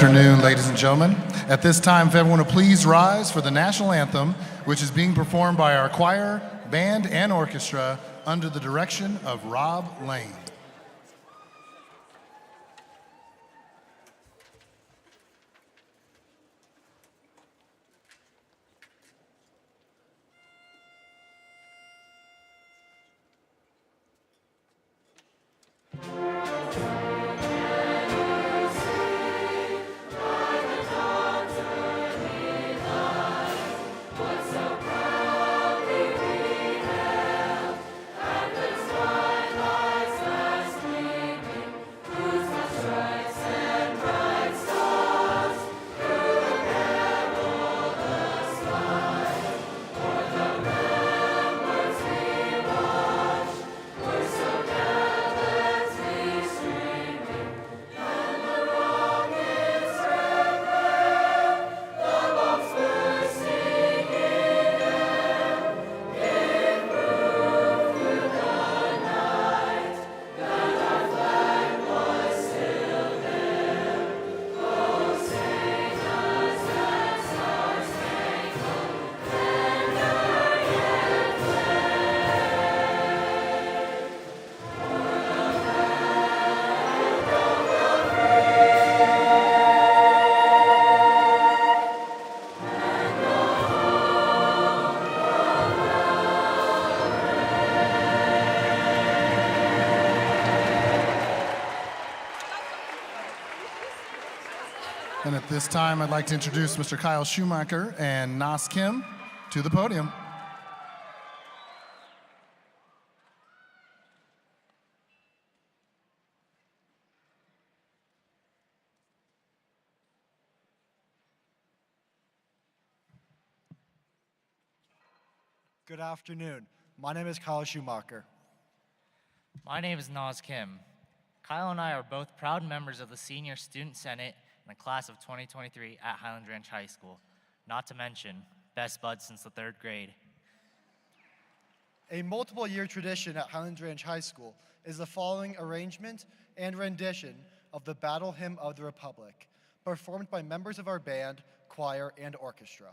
afternoon, ladies and gentlemen. At this time, if everyone would please rise for the national anthem, which is being performed by our choir, band, and orchestra under the direction of Rob Lane. And at this time, I'd like to introduce Mr. Kyle Schumacher and Nas Kim to the podium. Good afternoon. My name is Kyle Schumacher. My name is Nas Kim. Kyle and I are both proud members of the Senior Student Senate in the class of 2023 at Highlands Ranch High School. Not to mention, best buds since the 3rd grade. A multiple-year tradition at Highlands Ranch High School is the following arrangement and rendition of the Battle Hymn of the Republic, performed by members of our band, choir, and orchestra.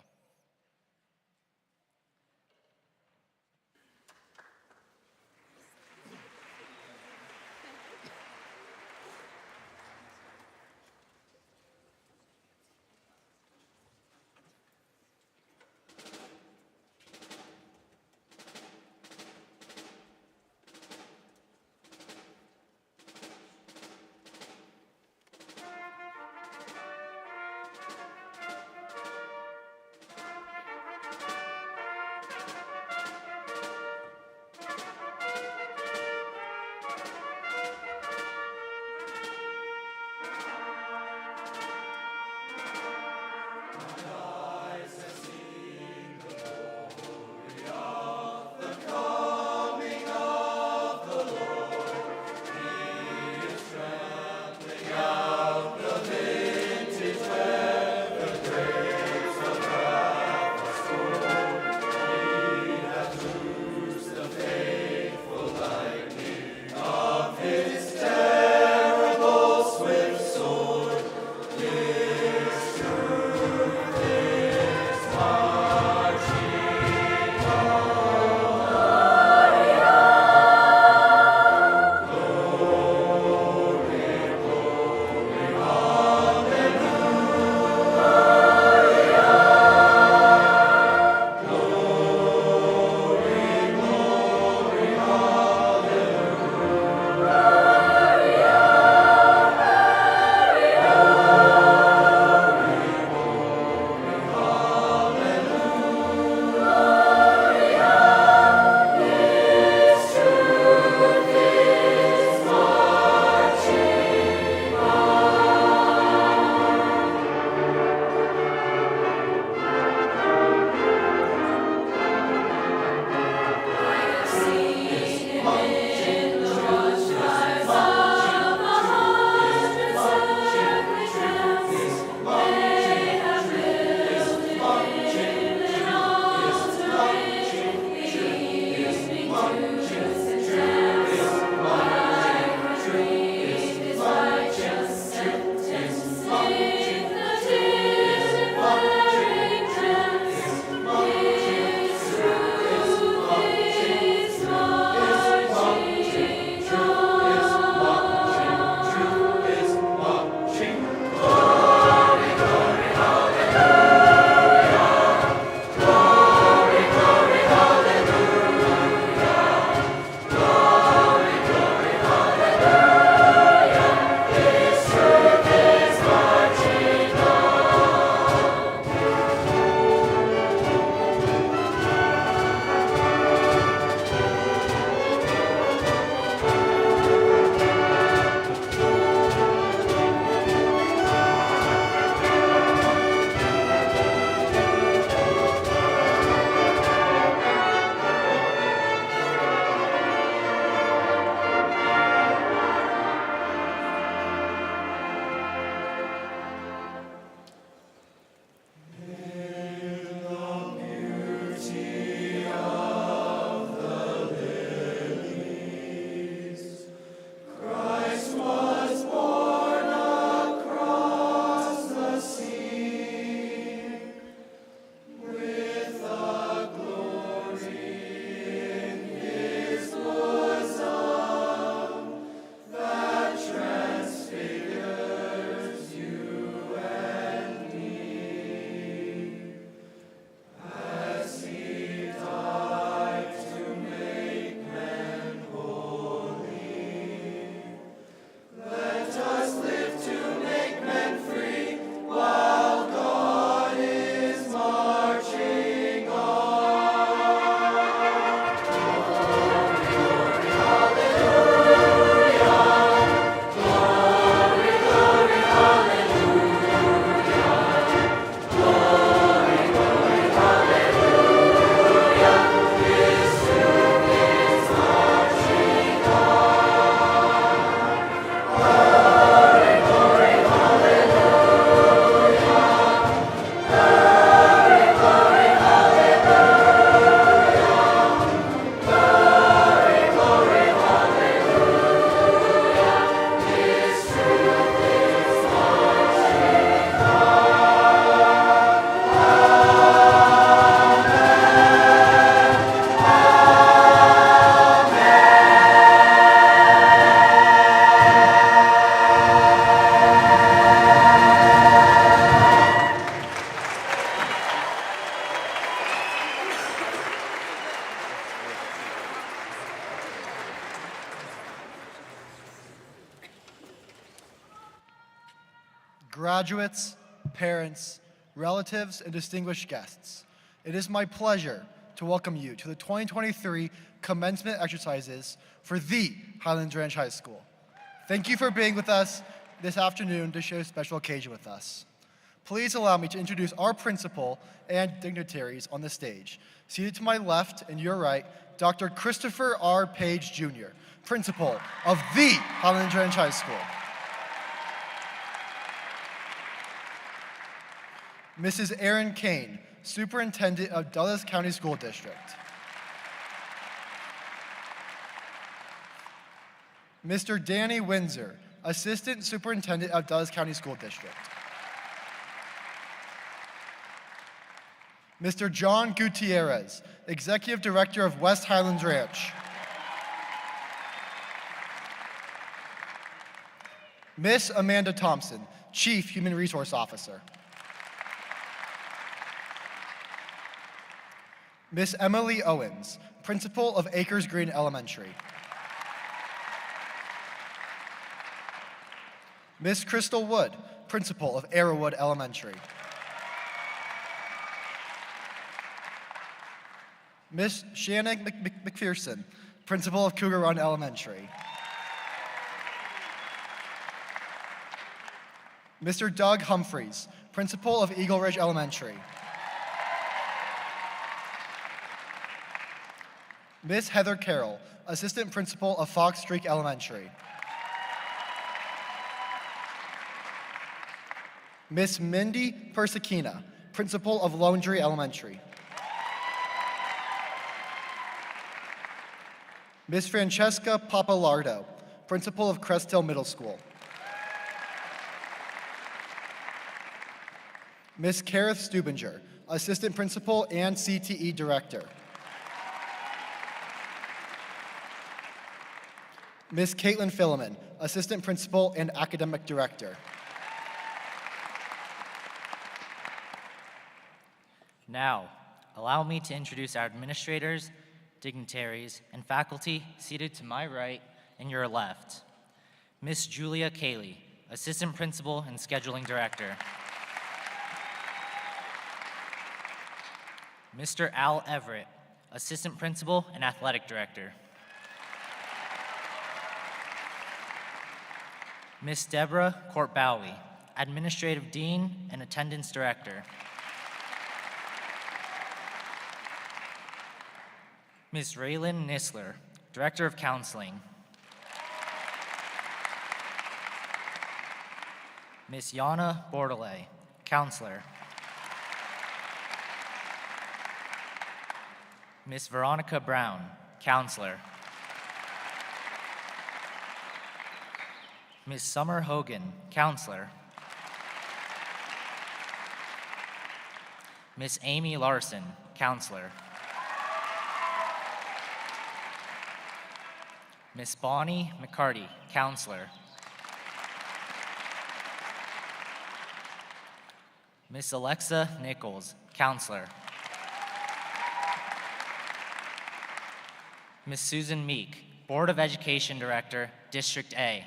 graduates, parents, relatives, and distinguished guests. It is my pleasure to welcome you to the 2023 commencement exercises for the Highlands Ranch High School. Thank you for being with us this afternoon to share a special occasion with us. Please allow me to introduce our principal and dignitaries on the stage. Seated to my left and your right, Dr. Christopher R. Page Jr., principal of the Highlands Ranch High School. Mrs. Erin Kane, Superintendent of Dulles County School District. Mr. Danny Windsor, Assistant Superintendent of Dulles County School District. Mr. John Gutierrez, Executive Director of West Highlands Ranch. Miss Amanda Thompson, Chief Human Resource Officer. Miss Emily Owens, Principal of Acres Green Elementary. Miss Crystal Wood, Principal of Arrowwood Elementary. Miss Shannon McPherson, Principal of Cougar Run Elementary. Mr. Doug Humphreys, Principal of Eagle Ridge Elementary. Miss Heather Carroll, Assistant Principal of Fox Streak Elementary. Miss Mindy Persicina, Principal of Lone Tree Elementary. Miss Francesca Papalardo, Principal of Crest Hill Middle School. Miss Kareth Stubinger, Assistant Principal and CTE Director. Miss Caitlin Filliman, Assistant Principal and Academic Director. Now, allow me to introduce our administrators, dignitaries, and faculty seated to my right and your left. Miss Julia Cayley, Assistant Principal and Scheduling Director. Mr. Al Everett, Assistant Principal and Athletic Director. Miss Deborah Court-Bowie, Administrative Dean and Attendance Director. Ms. Raylyn Nisler, Director of Counseling. Ms. Yana Bordelais, Counselor. Ms. Veronica Brown, Counselor. Ms. Summer Hogan, Counselor. Ms. Amy Larson, Counselor. Ms. Bonnie McCarty, Counselor. Ms. Alexa Nichols, Counselor. Ms. Susan Meek, Board of Education Director, District A.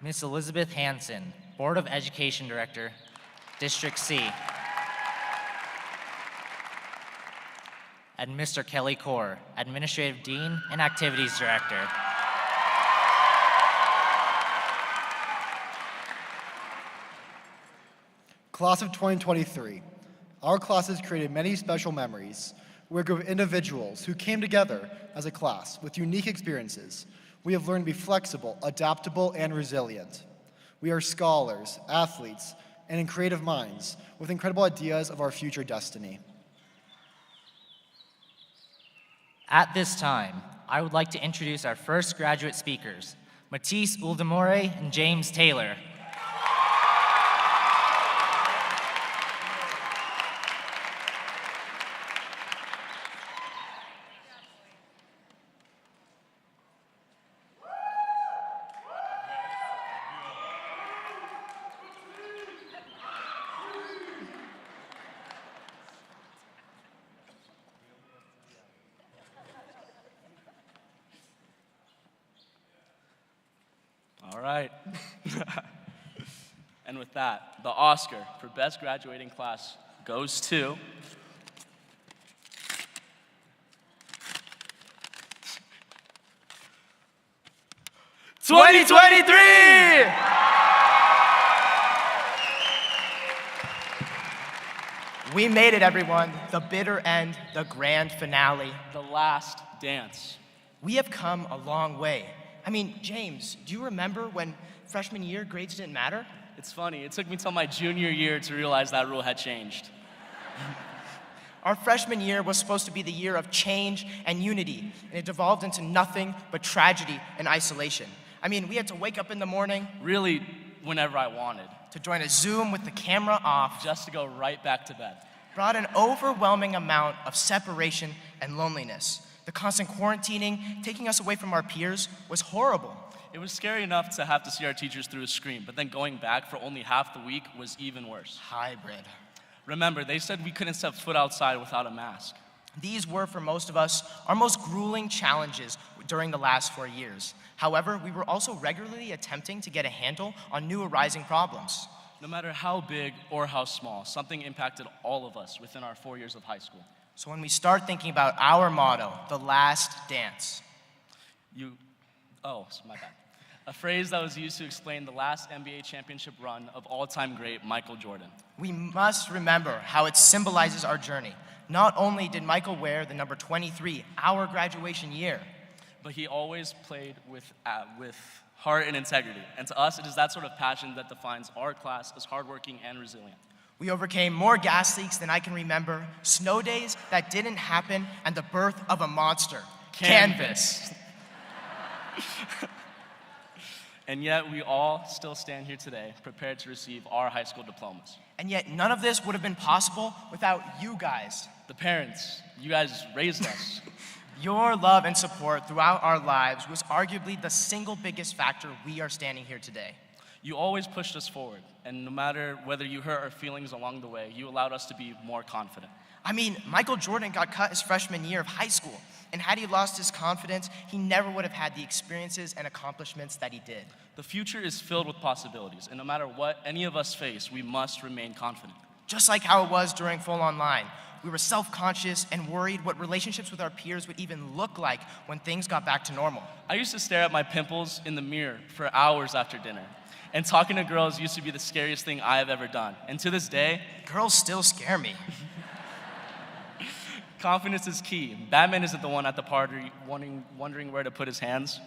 Ms. Elizabeth Hanson, Board of Education Director, District C. And Mr. Kelly Kaur, Administrative Dean and Activities Director. Class of 2023. Our class has created many special memories. We're a group of individuals who came together as a class with unique experiences. We have learned to be flexible, adaptable, and resilient. We are scholars, athletes, and in creative minds with incredible ideas of our future destiny. At this time, I would like to introduce our first graduate speakers, Matisse Uldamore and James Taylor. All right. And with that, the Oscar for Best Graduating Class goes to... '2023! We made it, everyone. The bitter end, the grand finale. The last dance. We have come a long way. I mean, James, do you remember when freshman year grades didn't matter? It's funny, it took me till my junior year to realize that rule had changed. Our freshman year was supposed to be the year of change and unity, and it devolved into nothing but tragedy and isolation. I mean, we had to wake up in the morning Really, whenever I wanted, to join a Zoom with the camera off, just to go right back to bed. brought an overwhelming amount of separation and loneliness. The constant quarantining, taking us away from our peers, was horrible. It was scary enough to have to see our teachers through a screen, but then going back for only half the week was even worse. Hybrid. Remember, they said we couldn't step foot outside without a mask. These were, for most of us, our most grueling challenges during the last 4 years. However, we were also regularly attempting to get a handle on new arising problems. No matter how big or how small, something impacted all of us within our 4 years of high school. So when we start thinking about our motto, the last dance, My bad. A phrase that was used to explain the last NBA championship run of all-time great Michael Jordan. we must remember how it symbolizes our journey. Not only did Michael wear the number 23, our graduation year, But he always played with heart and integrity. And to us, it is that sort of passion that defines our class as hardworking and resilient. we overcame more gas leaks than I can remember, snow days that didn't happen, and the birth of a monster, Canvas. And yet, we all still stand here today, prepared to receive our high school diplomas. And yet none of this would have been possible without you guys. The parents, you guys raised us. Your love and support throughout our lives was arguably the single biggest factor we are standing here today. You always pushed us forward, and no matter whether you hurt our feelings along the way, you allowed us to be more confident. I mean, Michael Jordan got cut his freshman year of high school, and had he lost his confidence, he never would have had the experiences and accomplishments that he did. The future is filled with possibilities, and no matter what any of us face, we must remain confident. Just like how it was during Full Online, we were self-conscious and worried what relationships with our peers would even look like when things got back to normal. I used to stare at my pimples in the mirror for hours after dinner, and talking to girls used to be the scariest thing I have ever done. And to this day, Girls still scare me. confidence is key. Batman isn't the one at the party wondering where to put his hands.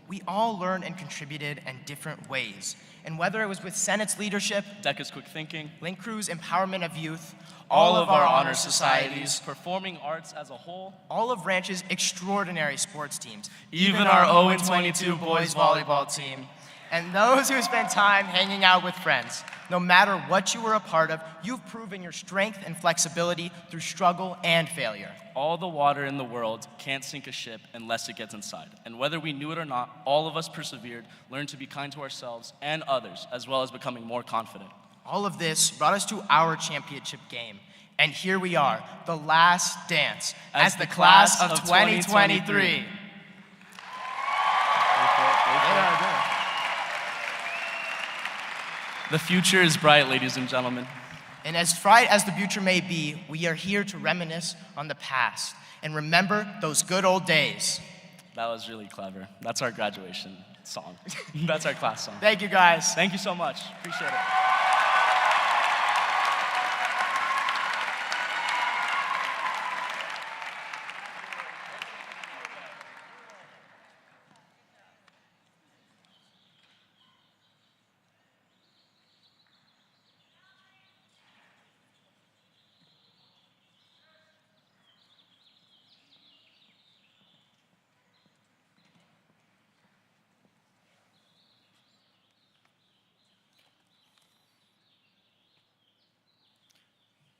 We all learned and contributed in different ways. And whether it was with Senate's leadership, Deca's quick thinking, Link Crew's empowerment of youth, all of our honor societies, performing arts as a whole, all of Ranch's extraordinary sports teams, even our 0-22 boys volleyball team, and those who spend time hanging out with friends. No matter what you were a part of, you've proven your strength and flexibility through struggle and failure. all the water in the world can't sink a ship unless it gets inside. And whether we knew it or not, all of us persevered, learned to be kind to ourselves and others, as well as becoming more confident. All of this brought us to our championship game. And here we are, the last dance, as the class of 2023. The future is bright, ladies and gentlemen. And as bright as the future may be, we are here to reminisce on the past and remember those good old days. That was really clever. That's our graduation song. That's our class song. Thank you, guys. Thank you so much. Appreciate it.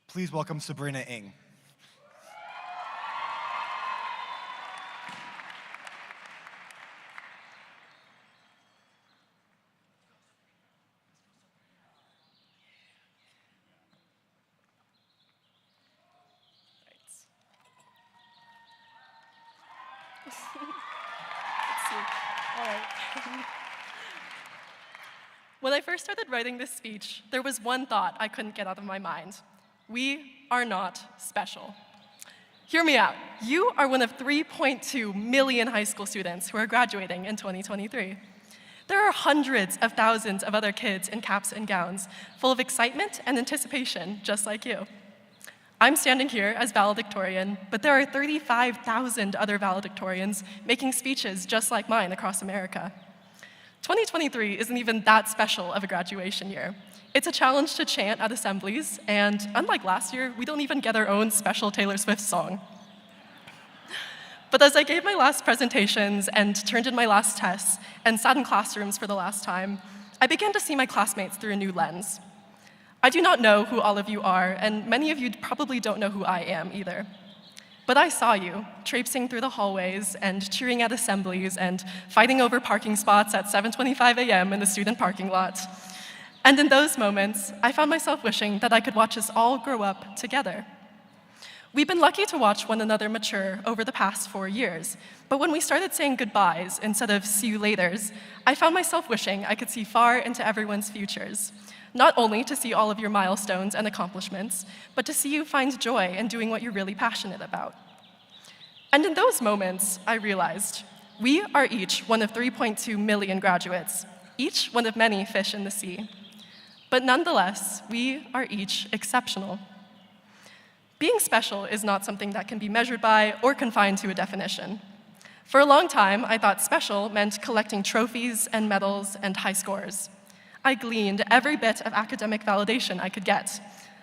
Please welcome Sabrina Ng. All right. When I first started writing this speech, there was one thought I couldn't get out of my mind. We are not special. Hear me out. You are one of 3.2 million high school students who are graduating in 2023. There are hundreds of thousands of other kids in caps and gowns, full of excitement and anticipation, just like you. I'm standing here as valedictorian, but there are 35,000 other valedictorians making speeches just like mine across America. 2023 isn't even that special of a graduation year. It's a challenge to chant at assemblies, and unlike last year, we don't even get our own special Taylor Swift song. But as I gave my last presentations and turned in my last tests and sat in classrooms for the last time, I began to see my classmates through a new lens. I do not know who all of you are, and many of you probably don't know who I am either. But I saw you traipsing through the hallways and cheering at assemblies and fighting over parking spots at 7:25 a.m. in the student parking lot. And in those moments, I found myself wishing that I could watch us all grow up together. We've been lucky to watch one another mature over the past 4 years, but when we started saying goodbyes instead of see you laters, I found myself wishing I could see far into everyone's futures. Not only to see all of your milestones and accomplishments, but to see you find joy in doing what you're really passionate about. And in those moments, I realized we are each one of 3.2 million graduates, each one of many fish in the sea. But nonetheless, we are each exceptional. Being special is not something that can be measured by or confined to a definition. For a long time, I thought special meant collecting trophies and medals and high scores. I gleaned every bit of academic validation I could get.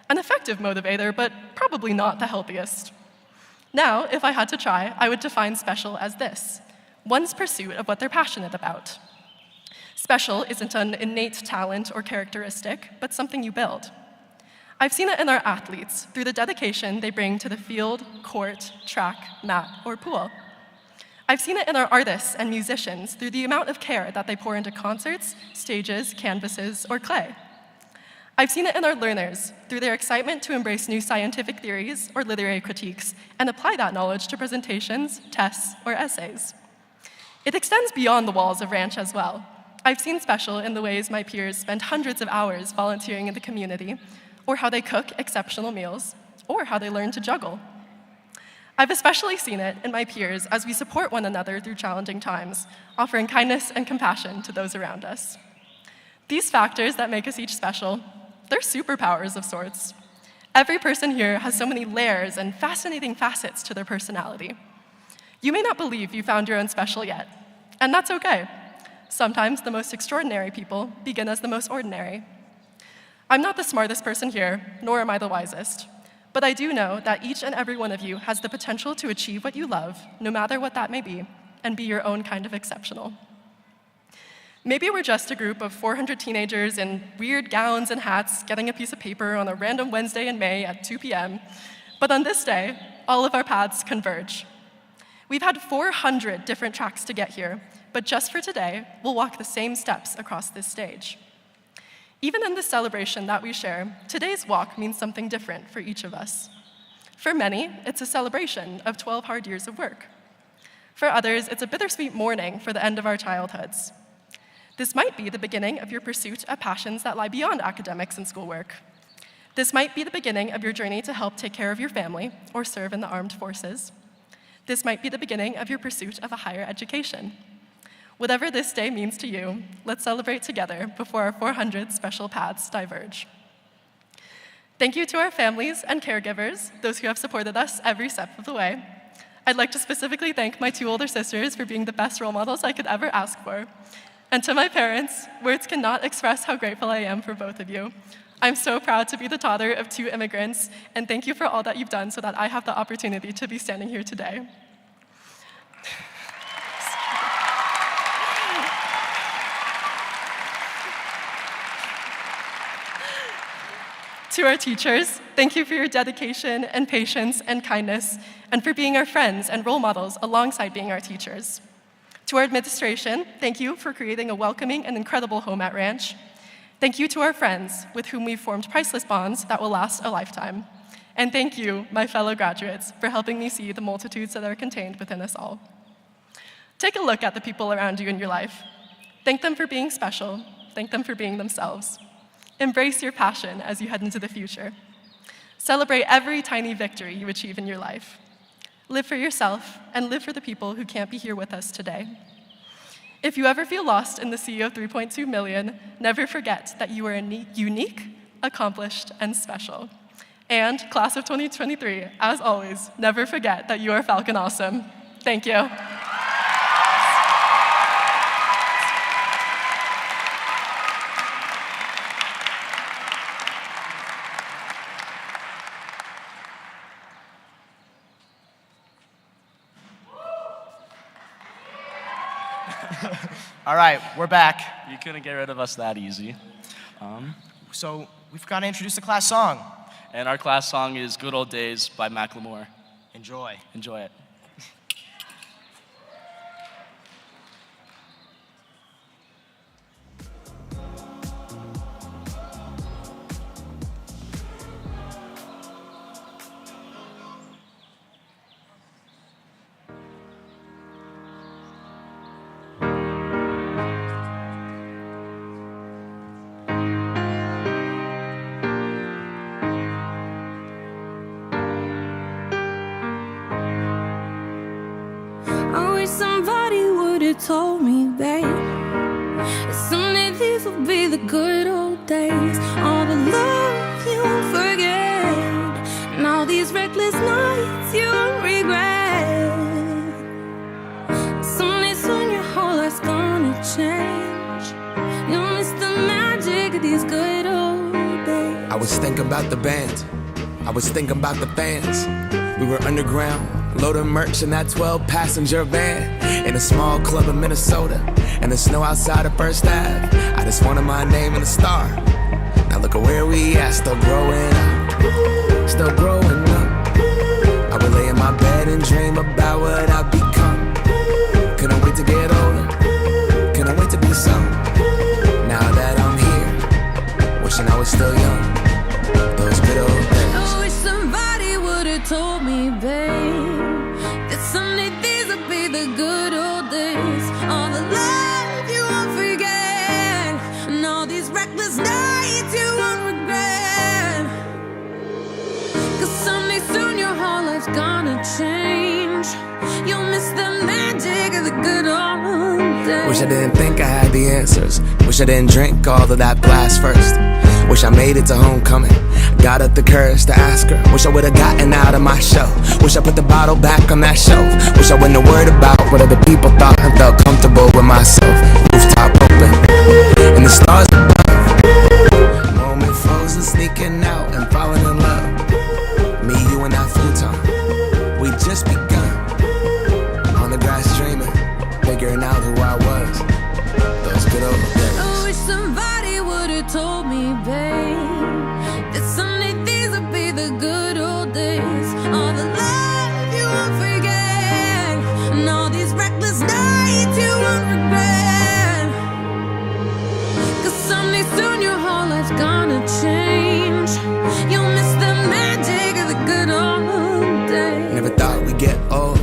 An effective motivator, but probably not the healthiest. Now, if I had to try, I would define special as this: one's pursuit of what they're passionate about. Special isn't an innate talent or characteristic, but something you build. I've seen it in our athletes through the dedication they bring to the field, court, track, mat, or pool. I've seen it in our artists and musicians through the amount of care that they pour into concerts, stages, canvases, or clay. I've seen it in our learners through their excitement to embrace new scientific theories or literary critiques and apply that knowledge to presentations, tests, or essays. It extends beyond the walls of Ranch as well. I've seen special in the ways my peers spend hundreds of hours volunteering in the community, or how they cook exceptional meals, or how they learn to juggle. I've especially seen it in my peers as we support one another through challenging times, offering kindness and compassion to those around us. These factors that make us each special, they're superpowers of sorts. Every person here has so many layers and fascinating facets to their personality. You may not believe you found your own special yet, and that's okay. Sometimes the most extraordinary people begin as the most ordinary. I'm not the smartest person here, nor am I the wisest. But I do know that each and every one of you has the potential to achieve what you love, no matter what that may be, and be your own kind of exceptional. Maybe we're just a group of 400 teenagers in weird gowns and hats getting a piece of paper on a random Wednesday in May at 2 p.m., but on this day, all of our paths converge. We've had 400 different tracks to get here, but just for today, we'll walk the same steps across this stage. Even in the celebration that we share, today's walk means something different for each of us. For many, it's a celebration of 12 hard years of work. For others, it's a bittersweet mourning for the end of our childhoods. This might be the beginning of your pursuit of passions that lie beyond academics and schoolwork. This might be the beginning of your journey to help take care of your family or serve in the armed forces. This might be the beginning of your pursuit of a higher education. Whatever this day means to you, let's celebrate together before our 400 special paths diverge. Thank you to our families and caregivers, those who have supported us every step of the way. I'd like to specifically thank my 2 older sisters for being the best role models I could ever ask for. And to my parents, words cannot express how grateful I am for both of you. I'm so proud to be the daughter of 2 immigrants, and thank you for all that you've done so that I have the opportunity to be standing here today. To our teachers, thank you for your dedication and patience and kindness, and for being our friends and role models alongside being our teachers. To our administration, thank you for creating a welcoming and incredible home at Ranch. Thank you to our friends, with whom we've formed priceless bonds that will last a lifetime. And thank you, my fellow graduates, for helping me see the multitudes that are contained within us all. Take a look at the people around you in your life. Thank them for being special, Thank them for being themselves. Embrace your passion as you head into the future. Celebrate every tiny victory you achieve in your life. Live for yourself and live for the people who can't be here with us today. If you ever feel lost in the sea of 3.2 million, never forget that you are unique, accomplished, and special. And class of 2023, as always, never forget that you are Falcon Awesome. Thank you. All right, we're back. You couldn't get rid of us that easy. So we've got to introduce the class song. And our class song is Good Old Days by Macklemore. Enjoy. Enjoy it. Somebody would have told me, babe, that someday these will be the good old days. All the love you won't forget, and all these reckless nights you won't regret. Someday soon your whole life's gonna change. You'll miss the magic of these good old days. I was thinking about the band, I was thinking about the fans. We were underground, loading merch in that 12-passenger van, in a small club in Minnesota, and the snow outside of First Ave. I just wanted my name and a star. Now look at where we at, still growing up, still growing up. I would lay in my bed and dream about what I've become. Couldn't wait to get older, couldn't wait to be some. Now that I'm here, wishing I was still young. Those good old days. I wish somebody would have told me, babe, that someday these would be the good old days. All the love you won't forget, and all these reckless nights you won't regret. Cause someday soon your whole life's gonna change. You'll miss the magic of the good old days. Wish I didn't think I had the answers. Wish I didn't drink all of that blast first. Wish I made it to homecoming, got up the courage to ask her. Wish I would've gotten out of my shell. Wish I put the bottle back on that shelf. Wish I wouldn't have worried about what other people thought and felt comfortable with myself. Rooftop open, and the stars above. Moment frozen, sneaking out and falling in love. Me, you, and that futon, we just begun. On the grass dreaming, figuring out who I was. Those good old days. I wish somebody would have told me, babe, that someday these would be the good old days. All the love you won't forget, and all these reckless nights you won't regret. Cause someday soon your whole life's gonna change. You'll miss the magic of the good old days. Never thought we'd get old.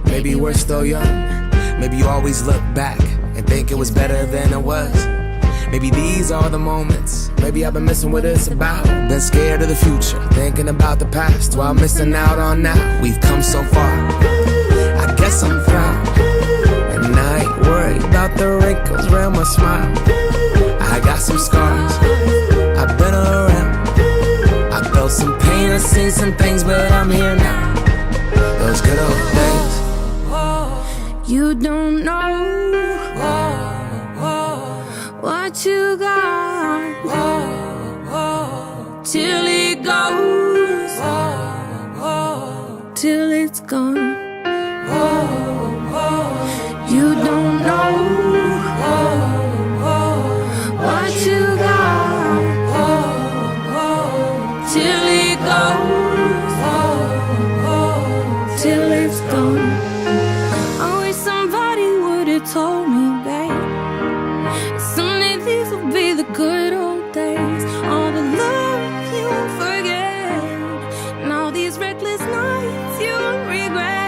Maybe we're still young. Maybe you always look back and think it was better than it was. Maybe these are the moments. Maybe I've been missing what it's about. Been scared of the future, thinking about the past while missing out on now. We've come so far, I guess I'm proud. And I ain't worried about the wrinkles around my smile. I got some scars, I've been around. I felt some pain, I've seen some things, but I'm here now. Those good old days. You don't know what you got till it goes, till it's gone. You don't know what you got till it goes, till it's gone. I wish somebody would have told me, babe, someday these will be the good old days. All the love you won't forget, and all these reckless nights you won't regret.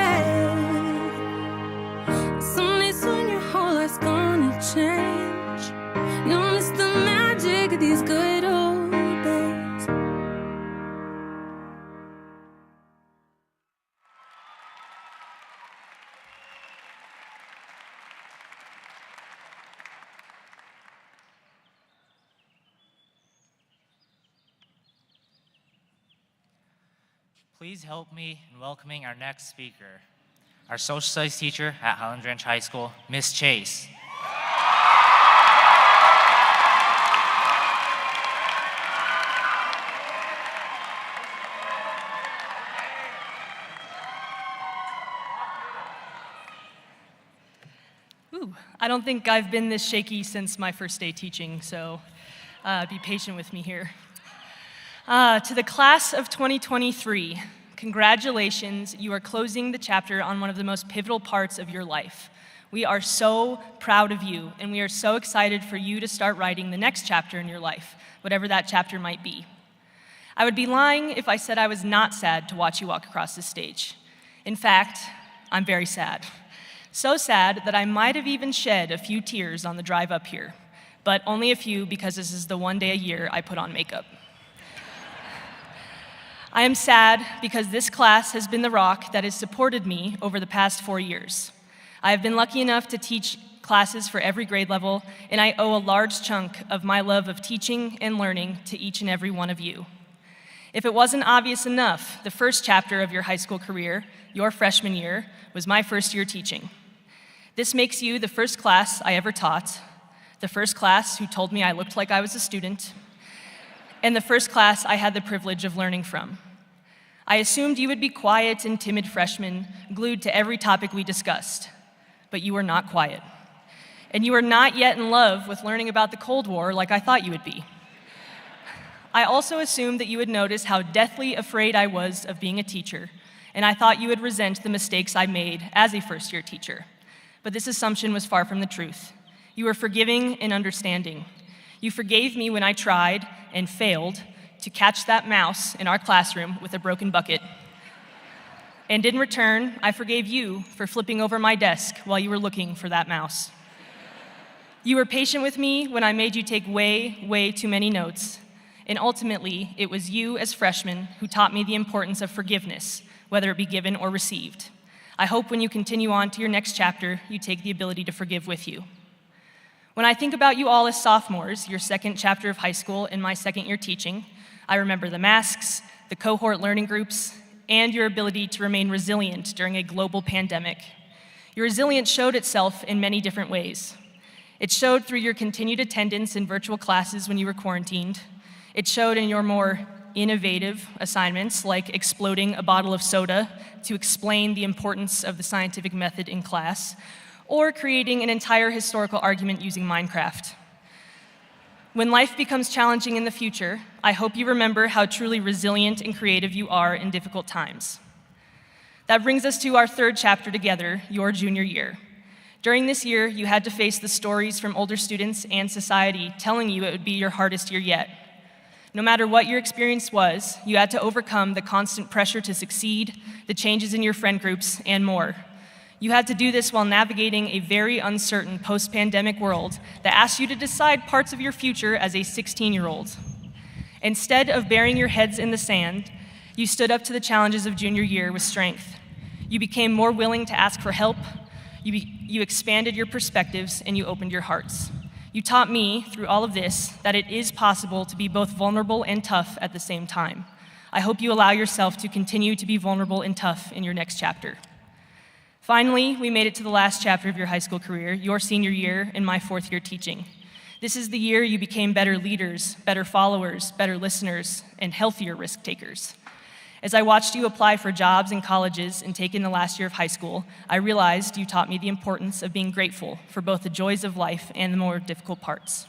Please help me in welcoming our next speaker, our social studies teacher at Highlands Ranch High School, Miss Chase. Ooh, I don't think I've been this shaky since my first day teaching, so be patient with me here. To the class of 2023, congratulations, you are closing the chapter on one of the most pivotal parts of your life. We are so proud of you, and we are so excited for you to start writing the next chapter in your life, whatever that chapter might be. I would be lying if I said I was not sad to watch you walk across this stage. In fact, I'm very sad. So sad that I might have even shed a few tears on the drive up here, but only a few because this is the one day a year I put on makeup. I am sad because this class has been the rock that has supported me over the past 4 years. I have been lucky enough to teach classes for every grade level, and I owe a large chunk of my love of teaching and learning to each and every one of you. If it wasn't obvious enough, the first chapter of your high school career, your freshman year, was my first year teaching. This makes you the first class I ever taught, the first class who told me I looked like I was a student, and the first class I had the privilege of learning from. I assumed you would be quiet and timid freshmen, glued to every topic we discussed, but you are not quiet. And you are not yet in love with learning about the Cold War like I thought you would be. I also assumed that you would notice how deathly afraid I was of being a teacher, and I thought you would resent the mistakes I made as a first-year teacher. But this assumption was far from the truth. You were forgiving and understanding. You forgave me when I tried and failed to catch that mouse in our classroom with a broken bucket. And in return, I forgave you for flipping over my desk while you were looking for that mouse. You were patient with me when I made you take way, way too many notes. And ultimately, it was you as freshmen who taught me the importance of forgiveness, whether it be given or received. I hope when you continue on to your next chapter, you take the ability to forgive with you. When I think about you all as sophomores, your second chapter of high school and my second year teaching, I remember the masks, the cohort learning groups, and your ability to remain resilient during a global pandemic. Your resilience showed itself in many different ways. It showed through your continued attendance in virtual classes when you were quarantined. It showed in your more innovative assignments, like exploding a bottle of soda to explain the importance of the scientific method in class, or creating an entire historical argument using Minecraft. When life becomes challenging in the future, I hope you remember how truly resilient and creative you are in difficult times. That brings us to our third chapter together, your junior year. During this year, you had to face the stories from older students and society telling you it would be your hardest year yet. No matter what your experience was, you had to overcome the constant pressure to succeed, the changes in your friend groups, and more. You had to do this while navigating a very uncertain post-pandemic world that asked you to decide parts of your future as a 16-year-old. Instead of burying your heads in the sand, you stood up to the challenges of junior year with strength. You became more willing to ask for help, you expanded your perspectives, and you opened your hearts. You taught me, through all of this, that it is possible to be both vulnerable and tough at the same time. I hope you allow yourself to continue to be vulnerable and tough in your next chapter. Finally, we made it to the last chapter of your high school career, your senior year and my fourth year teaching. This is the year you became better leaders, better followers, better listeners, and healthier risk takers. As I watched you apply for jobs in colleges and take in the last year of high school, I realized you taught me the importance of being grateful for both the joys of life and the more difficult parts.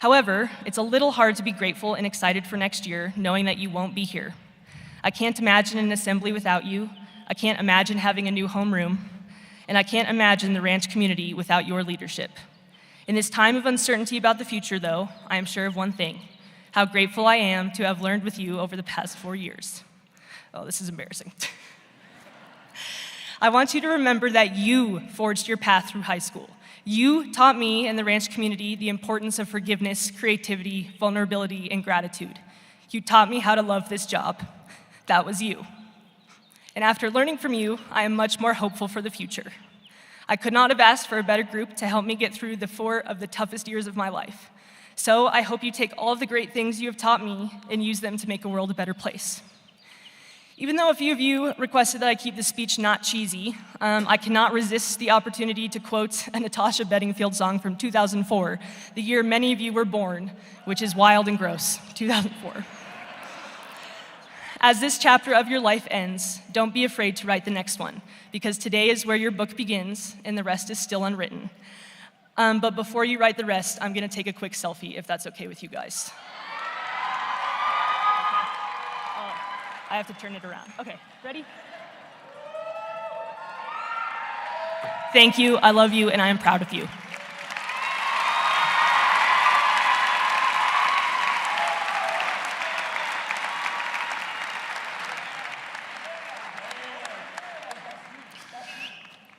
However, it's a little hard to be grateful and excited for next year, knowing that you won't be here. I can't imagine an assembly without you. I can't imagine having a new homeroom. And I can't imagine the ranch community without your leadership. In this time of uncertainty about the future, though, I am sure of one thing: how grateful I am to have learned with you over the past 4 years. Oh, this is embarrassing. I want you to remember that you forged your path through high school. You taught me and the ranch community the importance of forgiveness, creativity, vulnerability, and gratitude. You taught me how to love this job. That was you. And after learning from you, I am much more hopeful for the future. I could not have asked for a better group to help me get through the 4 of the toughest years of my life. So I hope you take all of the great things you have taught me and use them to make the world a better place. Even though a few of you requested that I keep this speech not cheesy, I cannot resist the opportunity to quote a Natasha Bedingfield song from 2004, the year many of you were born, which is wild and gross, 2004. As this chapter of your life ends, don't be afraid to write the next one, because today is where your book begins and the rest is still unwritten. But before you write the rest, I'm gonna take a quick selfie, if that's okay with you guys. I have to turn it around. Okay, ready? Thank you, I love you, and I am proud of you.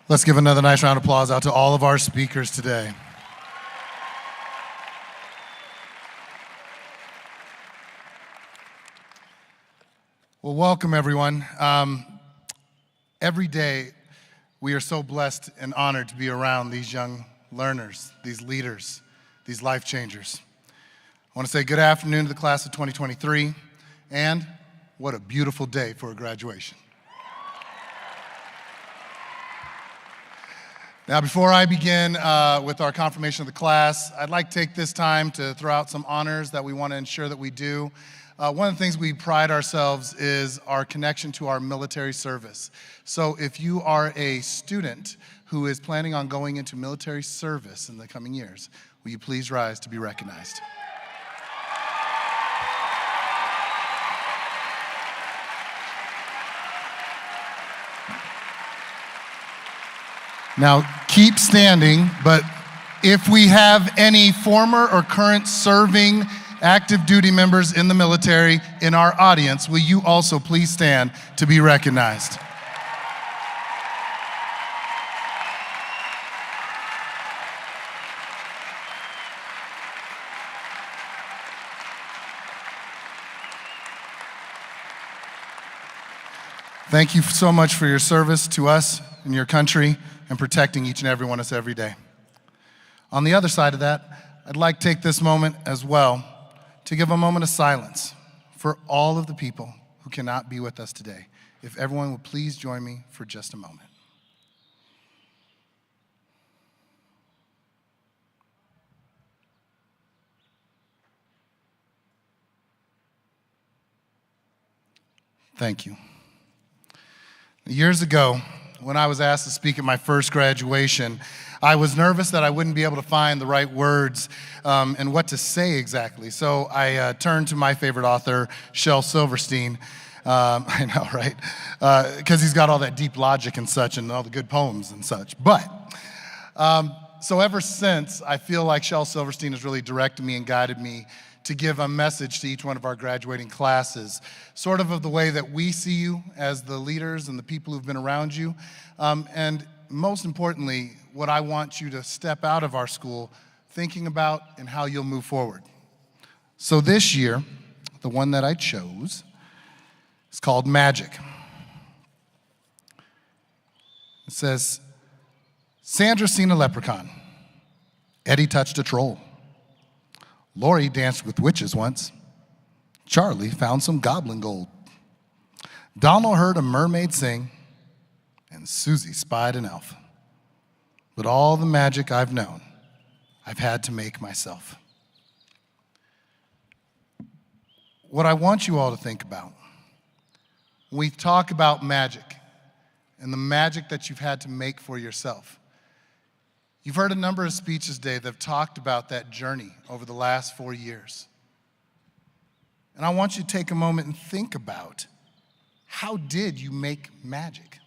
Let's give another nice round of applause out to all of our speakers today. Well, welcome everyone. Every day we are so blessed and honored to be around these young learners, these leaders, these life changers. I want to say good afternoon to the class of 2023, and what a beautiful day for a graduation. Now, before I begin with our confirmation of the class, I'd like to take this time to throw out some honors that we want to ensure that we do. One of the things we pride ourselves is our connection to our military service. So if you are a student who is planning on going into military service in the coming years, will you please rise to be recognized? Now, keep standing, but if we have any former or current serving active duty members in the military in our audience, will you also please stand to be recognized? Thank you so much for your service to us and your country and protecting each and every one of us every day. On the other side of that, I'd like to take this moment as well to give a moment of silence for all of the people who cannot be with us today. If everyone would please join me for just a moment. Thank you. Years ago, when I was asked to speak at my first graduation, I was nervous that I wouldn't be able to find the right words and what to say exactly. So I turned to my favorite author, Shel Silverstein. I know, right? Because he's got all that deep logic and such and all the good poems and such. But, so ever since, I feel like Shel Silverstein has really directed me and guided me to give a message to each one of our graduating classes, sort of the way that we see you as the leaders and the people who've been around you. And most importantly, what I want you to step out of our school thinking about and how you'll move forward. So this year, the one that I chose is called Magic. It says, Sandra seen a leprechaun. Eddie touched a troll. Lori danced with witches once. Charlie found some goblin gold. Donald heard a mermaid sing, and Susie spied an elf. But all the magic I've known, I've had to make myself. What I want you all to think about, when we talk about magic and the magic that you've had to make for yourself, you've heard a number of speeches today that have talked about that journey over the last 4 years. And I want you to take a moment and think about, how did you make magic?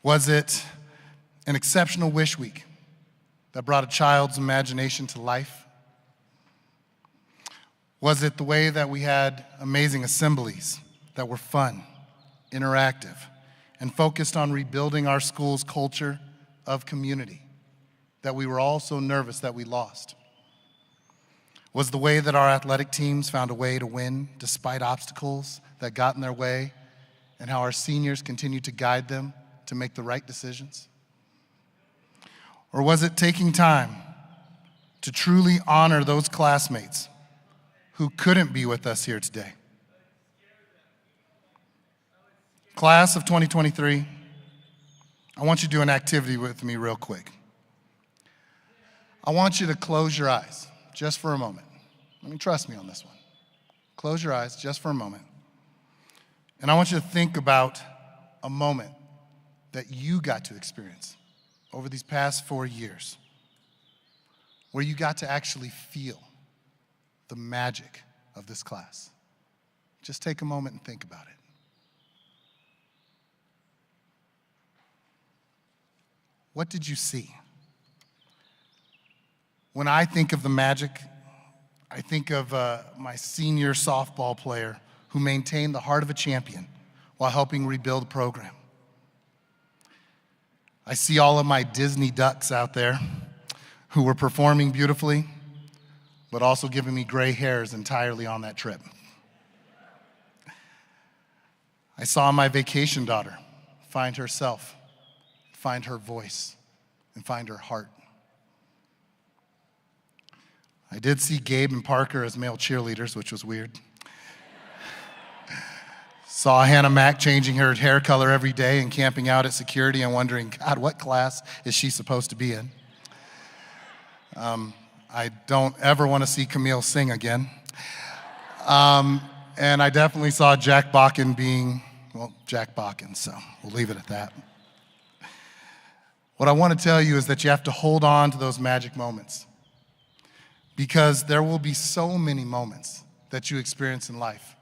Was it an exceptional wish week that brought a child's imagination to life? Was it the way that we had amazing assemblies that were fun, interactive, and focused on rebuilding our school's culture of community that we were all so nervous that we lost? Was the way that our athletic teams found a way to win despite obstacles that got in their way, and how our seniors continued to guide them to make the right decisions? Or was it taking time to truly honor those classmates who couldn't be with us here today? Class of 2023, I want you to do an activity with me real quick. I want you to close your eyes just for a moment. Trust me on this one. Close your eyes just for a moment. And I want you to think about a moment that you got to experience over these past 4 years where you got to actually feel the magic of this class. Just take a moment and think about it. What did you see? When I think of the magic, I think of my senior softball player who maintained the heart of a champion while helping rebuild the program. I see all of my Disney ducks out there who were performing beautifully, but also giving me gray hairs entirely on that trip. I saw my vacation daughter find herself, find her voice, and find her heart. I did see Gabe and Parker as male cheerleaders, which was weird. Saw Hannah Mack changing her hair color every day and camping out at security and wondering, God, what class is she supposed to be in? I don't ever want to see Camille sing again. And I definitely saw Jack Bakken being, well, Jack Bakken, so we'll leave it at that. What I want to tell you is that you have to hold on to those magic moments, because there will be so many moments that you experience in life.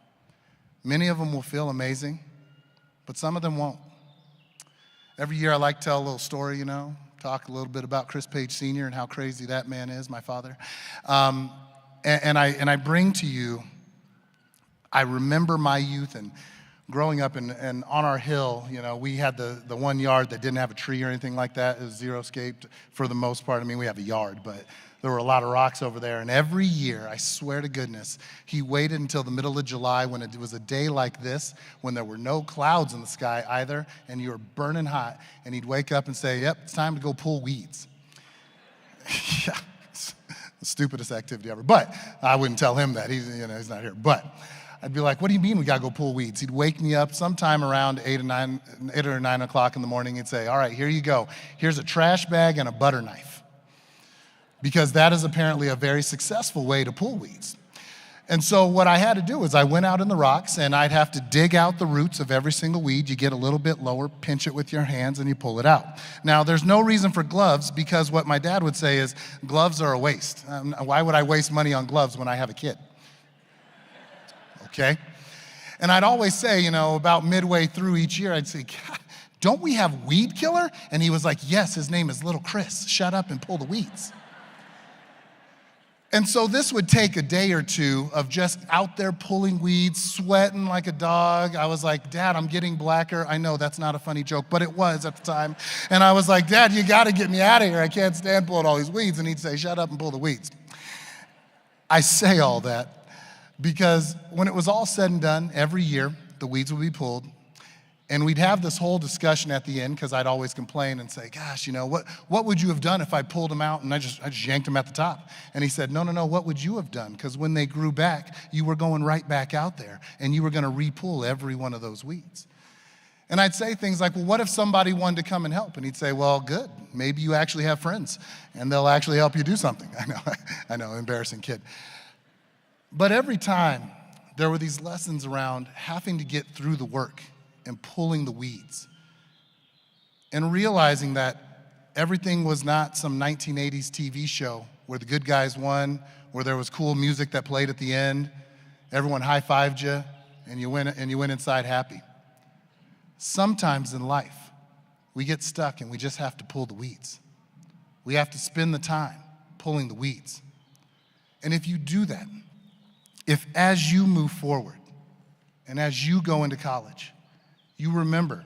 Many of them will feel amazing, but some of them won't. Every year I like to tell a little story, talk a little bit about Chris Page Sr. and how crazy that man is, my father. And I bring to you, I remember my youth and growing up and on our hill, we had the one yard that didn't have a tree or anything like that. It was xeriscaped for the most part. We have a yard, but there were a lot of rocks over there. And every year, I swear to goodness, he waited until the middle of July when it was a day like this, when there were no clouds in the sky either, and you were burning hot, and he'd wake up and say, yep, it's time to go pull weeds. Yeah, it's the stupidest activity ever. But I wouldn't tell him that. He's not here. But I'd be like, what do you mean we gotta go pull weeds? He'd wake me up sometime around 8 or 9 o'clock in the morning. He'd say, all right, here you go. Here's a trash bag and a butter knife. Because that is apparently a very successful way to pull weeds. And so what I had to do is I went out in the rocks and I'd have to dig out the roots of every single weed. You get a little bit lower, pinch it with your hands, and you pull it out. Now, there's no reason for gloves, because what my dad would say is gloves are a waste. Why would I waste money on gloves when I have a kid? Okay? And I'd always say, about midway through each year, I'd say, God, don't we have weed killer? And he was like, yes, his name is Little Chris. Shut up and pull the weeds. And so this would take a day or two of just out there pulling weeds, sweating like a dog. I was like, Dad, I'm getting blacker. I know that's not a funny joke, but it was at the time. And I was like, Dad, you gotta get me out of here. I can't stand pulling all these weeds. And he'd say, shut up and pull the weeds. I say all that because when it was all said and done, every year the weeds would be pulled. And we'd have this whole discussion at the end, because I'd always complain and say, gosh, what would you have done if I pulled them out and I just yanked them at the top? And he said, no, what would you have done? Because when they grew back, you were going right back out there and you were going to re-pull every one of those weeds. And I'd say things like, well, what if somebody wanted to come and help? And he'd say, well, good. Maybe you actually have friends and they'll actually help you do something. I know, embarrassing kid. But every time there were these lessons around having to get through the work and pulling the weeds, and realizing that everything was not some 1980s TV show where the good guys won, where there was cool music that played at the end, everyone high-fived you, and you went inside happy. Sometimes in life, we get stuck and we just have to pull the weeds. We have to spend the time pulling the weeds. And if you do that, if as you move forward and as you go into college, you remember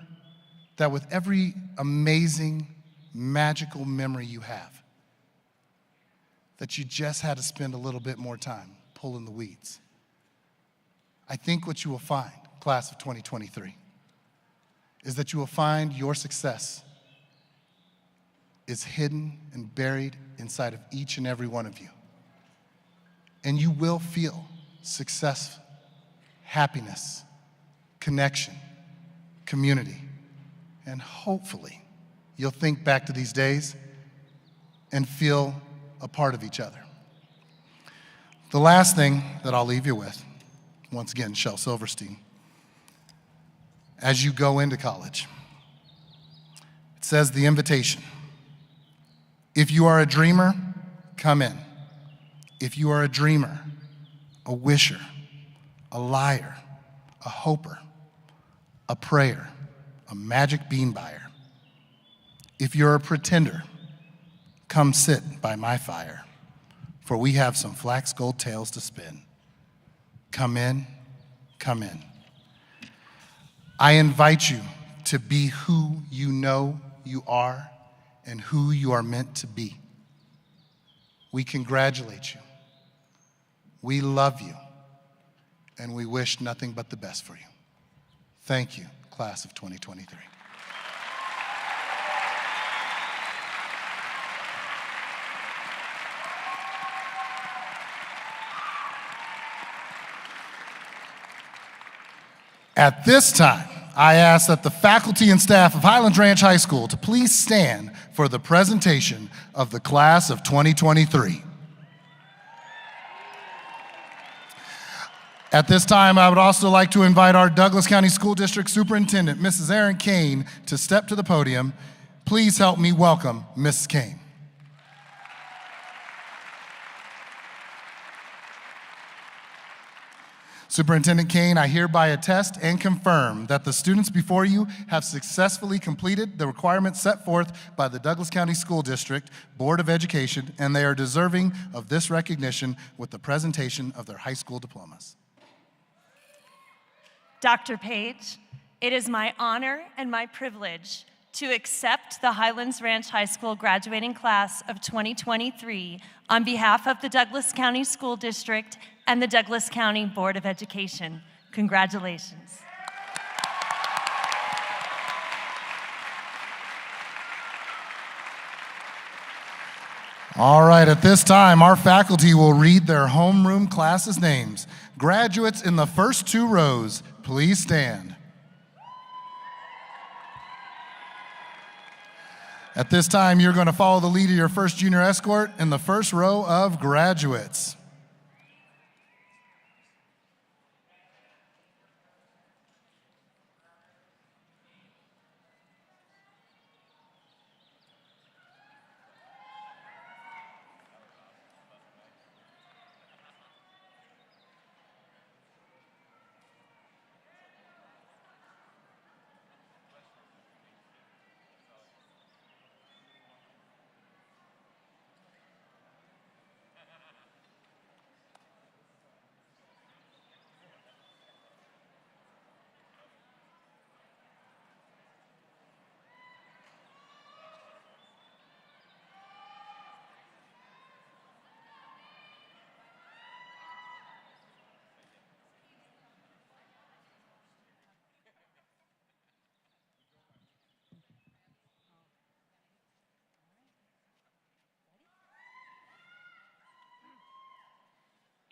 that with every amazing, magical memory you have, that you just had to spend a little bit more time pulling the weeds. I think what you will find, class of 2023, is that you will find your success is hidden and buried inside of each and every one of you. And you will feel success, happiness, connection, community, and hopefully you'll think back to these days and feel a part of each other. The last thing that I'll leave you with, once again, Shel Silverstein, as you go into college, it says the invitation. If you are a dreamer, come in. If you are a dreamer, a wisher, a liar, a hoper, a prayer, a magic bean buyer, if you're a pretender, come sit by my fire, for we have some flax gold tales to spin. Come in, come in. I invite you to be who you know you are and who you are meant to be. We congratulate you. We love you. And we wish nothing but the best for you. Thank you, class of 2023. At this time, I ask that the faculty and staff of Highlands Ranch High School to please stand for the presentation of the class of 2023. At this time, I would also like to invite our Douglas County School District Superintendent, Mrs. Erin Kane, to step to the podium. Please help me welcome Mrs. Kane. Superintendent Kane, I hereby attest and confirm that the students before you have successfully completed the requirements set forth by the Douglas County School District Board of Education, and they are deserving of this recognition with the presentation of their high school diplomas. Dr. Page, it is my honor and my privilege to accept the Highlands Ranch High School graduating class of 2023 on behalf of the Douglas County School District and the Douglas County Board of Education. Congratulations. All right, at this time, our faculty will read their homeroom classes' names. Graduates in the first two rows, please stand. At this time, you're going to follow the lead of your first junior escort in the first row of graduates.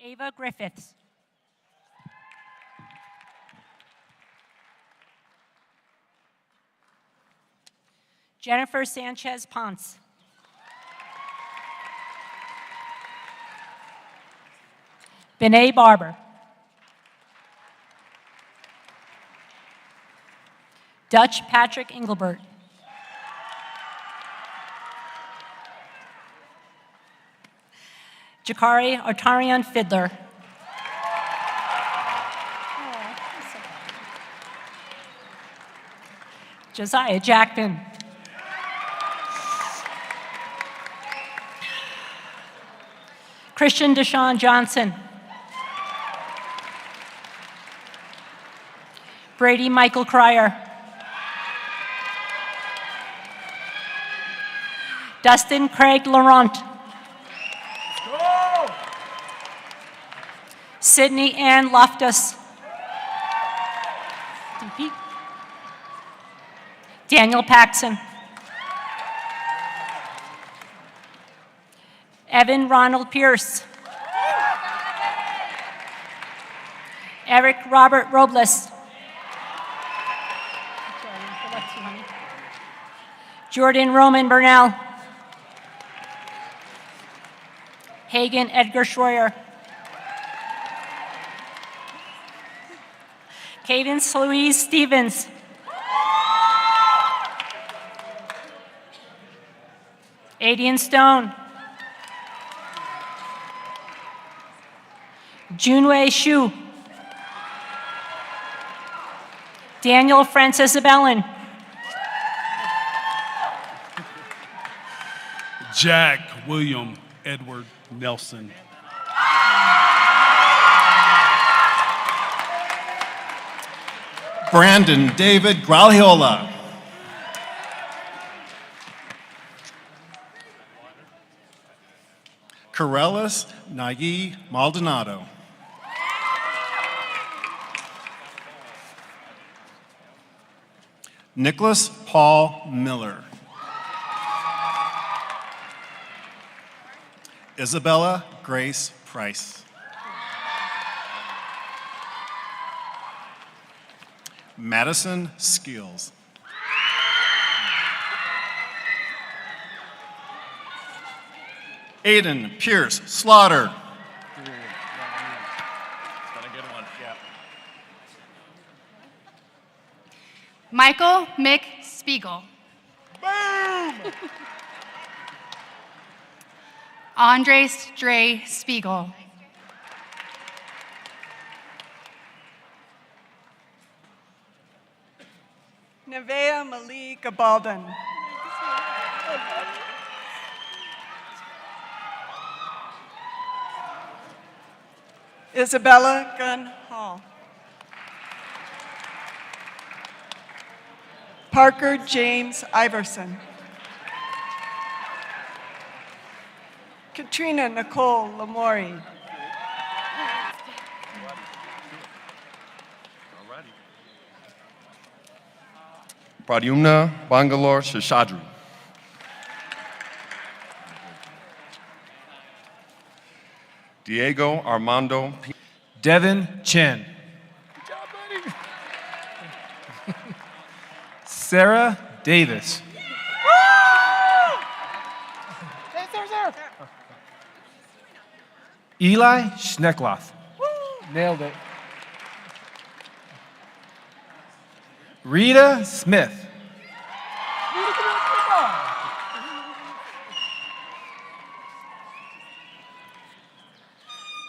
Ava Griffiths. Jennifer Sanchez Ponce. Benet Barber. Dutch Patrick Engelbert. Jakari Otarian Fiddler. Josiah Jackman. Christian Deshaun Johnson. Brady Michael Cryer. Dustin Craig Laurent. Sydney Ann Loftus. DP. Daniel Paxson. Evan Ronald Pierce. Eric Robert Robles. Jordan Roman Burnell. Hagen Edgar Schroyer. Cadence Louise Stevens. Adian Stone. Junwei Shu. Daniel Francis Abellin. Jack William Edward Nelson. Brandon David Gralhiola. Corellis Nagy Maldonado. Nicholas Paul Miller. Isabella Grace Price. Madison Skills. Aiden Pierce Slaughter. Michael Mick Spiegel. Boom! Andres Dre Spiegel. Nevea Malik Gabaldan. Isabella Gunn Hall. Parker James Iverson. Katrina Nicole Lamori. Pradyumna Bangalore Shashadri. Diego Armando Devin Chen. Sarah Davis. Eli Schneckloth. Nailed it. Rita Smith.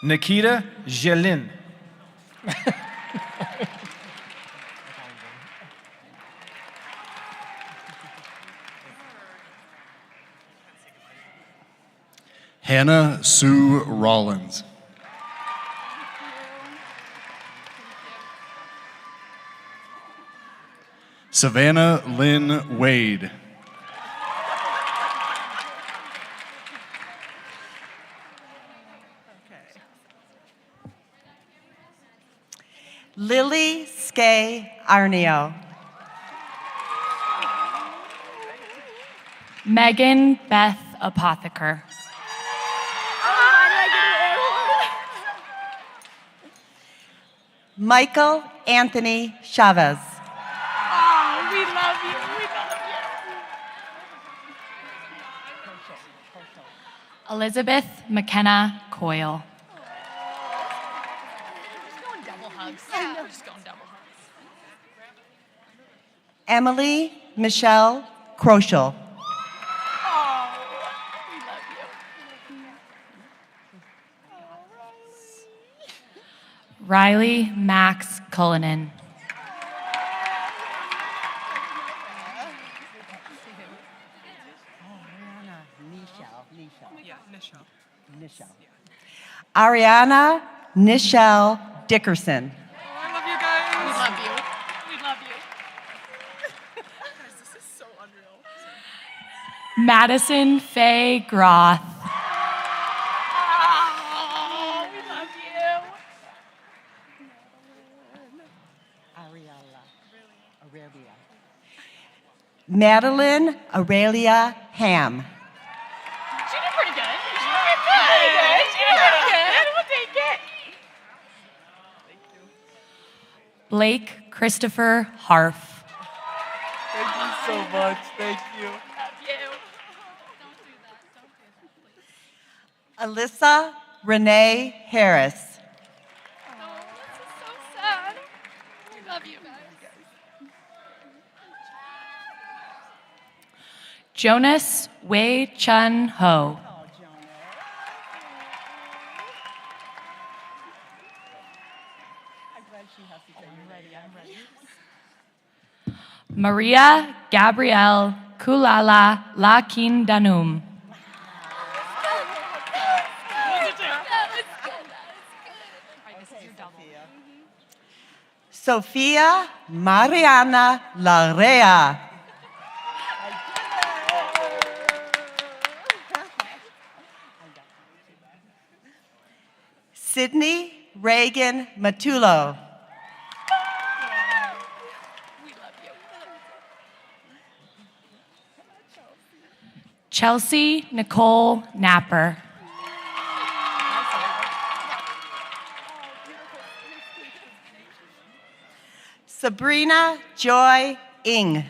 Nikita Jelin. Hannah Sue Rollins. Savannah Lynn Wade. Lily Skay Arneo. Megan Beth Apotheker. Michael Anthony Chavez. Oh, we love you. We love you. Elizabeth McKenna Coyle. We're just going double hugs. Emily Michelle Kroschel. Riley Max Cullinan. Ariana Nichelle Dickerson. I love you guys. We love you. We love you. Guys, this is so unreal. Madison Faye Groth. Oh, we love you. Madeline Aurelia Ham. She did pretty good. She did pretty good. She did pretty good. We'll take it. Blake Christopher Harf. Thank you. so much. Thank you. Alyssa Renee Harris. So sad. We love you. Jonas Wei Chun Ho. Maria Gabrielle Kulala Lakin Danum. Sophia Mariana Larea. Sydney Reagan Matulo. Chelsea Nicole Napper. Sabrina Joy Ing.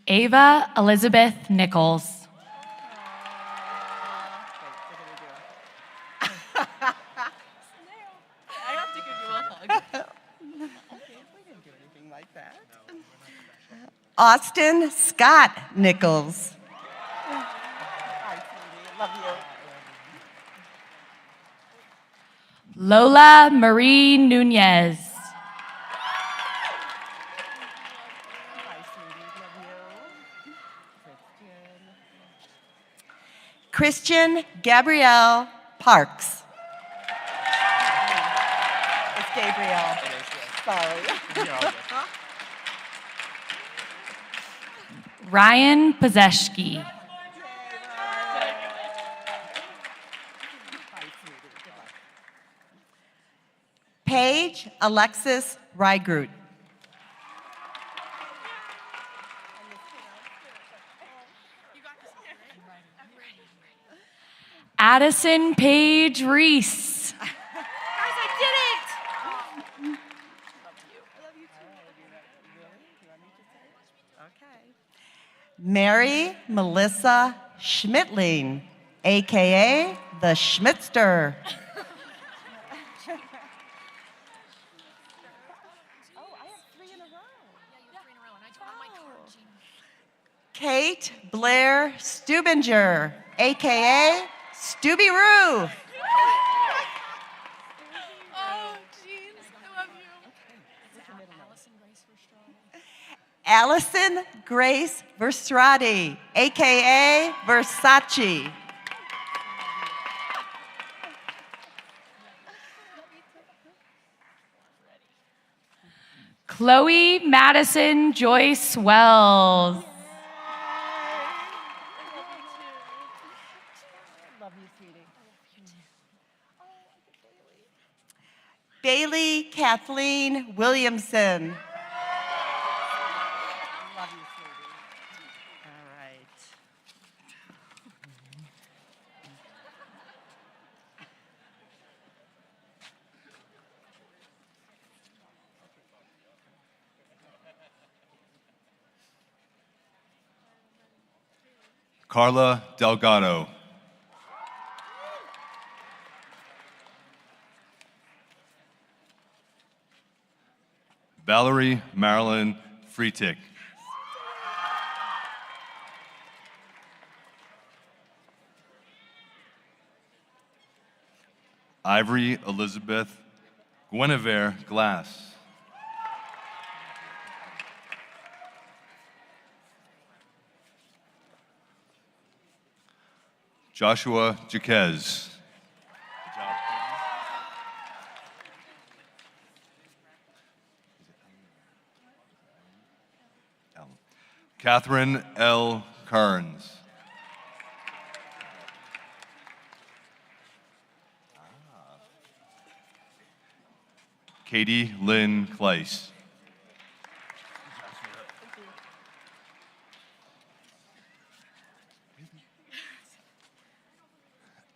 Ava Elizabeth Nichols. Austin Scott Nichols. Lola Marie Nunez. Christian Gabrielle Parks. It's Gabrielle. Sorry. Ryan Pozeski. Paige Alexis Rygroot. Addison Paige Reese. Guys, I did it! Mary Melissa Schmidtling, AKA the Schmidtster. Kate Blair Stubinger, AKA Stubby Roo. Oh, jeez, I love you. Allison Grace Verstrati, AKA Versace. Chloe Madison Joyce Wells. Bailey Kathleen Williamson. Love you, sweetie. All right. Carla Delgado. Valerie Marilyn Freetick. Ivory Elizabeth Guinevere Glass. Joshua Jaquez. Catherine L. Kearns. Katie Lynn Kleiss.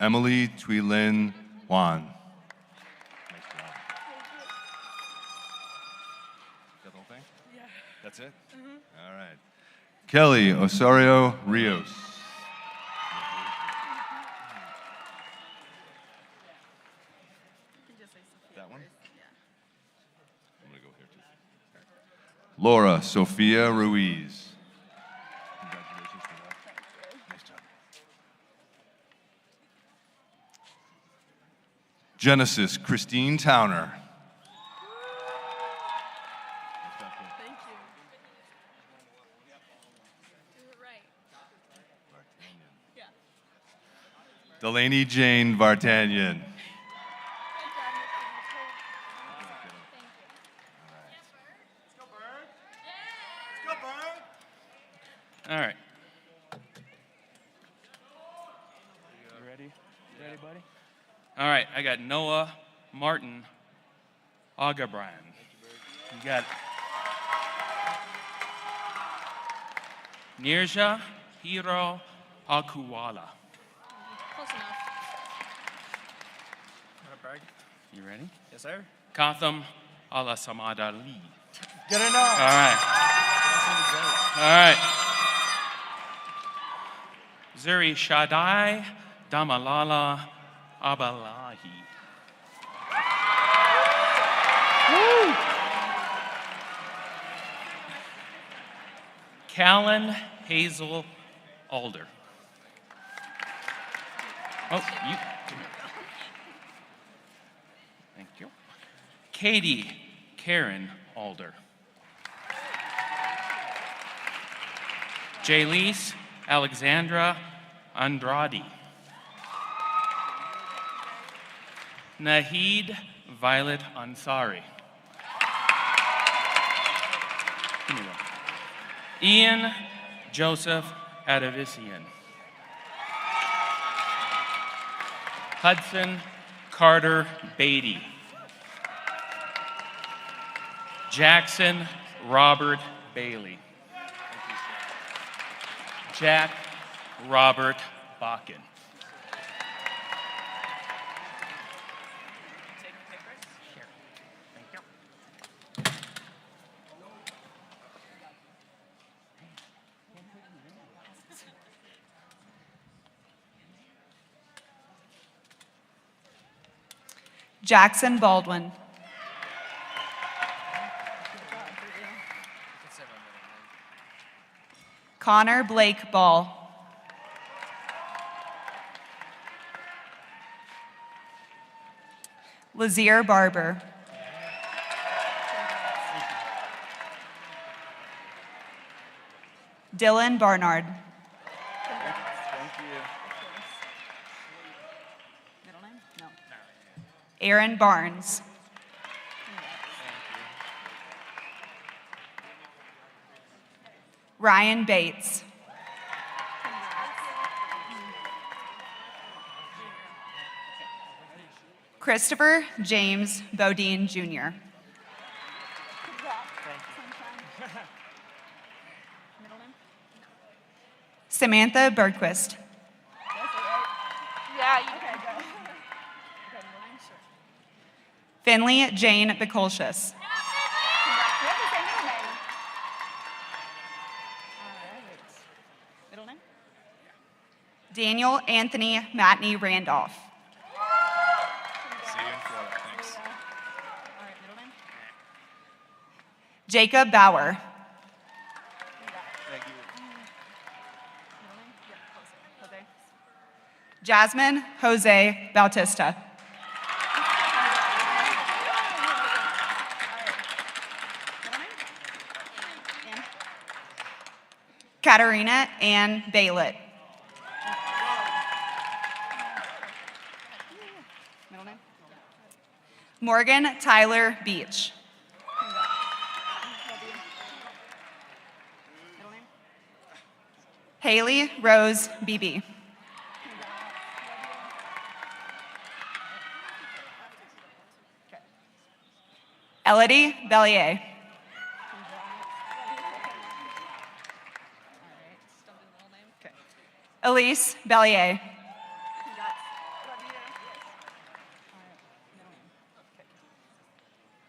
Emily Tweelin Juan. Nice job. Is that the whole thing? Yeah. That's it? All right. Kelly Osorio Rios. That one? I'm going to go here too. Laura Sofia Ruiz. Congratulations for that. Nice job. Genesis Christine Towner. Thank you. Do it right. Yeah. Delaney Jane Vartanian. All right. You ready? You ready, buddy? All right, I got Noah Martin Augabrand. You got Nirja Hiro Akuwala. Close enough. You ready? Yes, sir. Katham Alasamada Lee. Good enough. All right. All right. Zuri Shaddai Damalala Abalahi. Woo! Callan Hazel Alder. Oh, you. Thank you. Katie Karen Alder. Jaylise Alexandra Andrade. Nahid Violet Ansari. Give me that. Ian Joseph Adavisian. Hudson Carter Beatty. Jackson Robert Bailey. Jack Robert Bakken. Jackson Baldwin. Connor Blake Ball. Lazier Barber. Dylan Barnard. Aaron Barnes. Ryan Bates. Christopher James Bodine Jr. Samantha Bergquist. Yeah, you can go. Finley Jane Bicolcius. Daniel Anthony Matney Randolph. See you in Florida. Thanks. Jacob Bauer. Thank you. Jasmine Jose Bautista. Katarina Ann Baylett. Morgan Tyler Beach. Haley Rose Beebe. Elodie Bellier. Elise Bellier.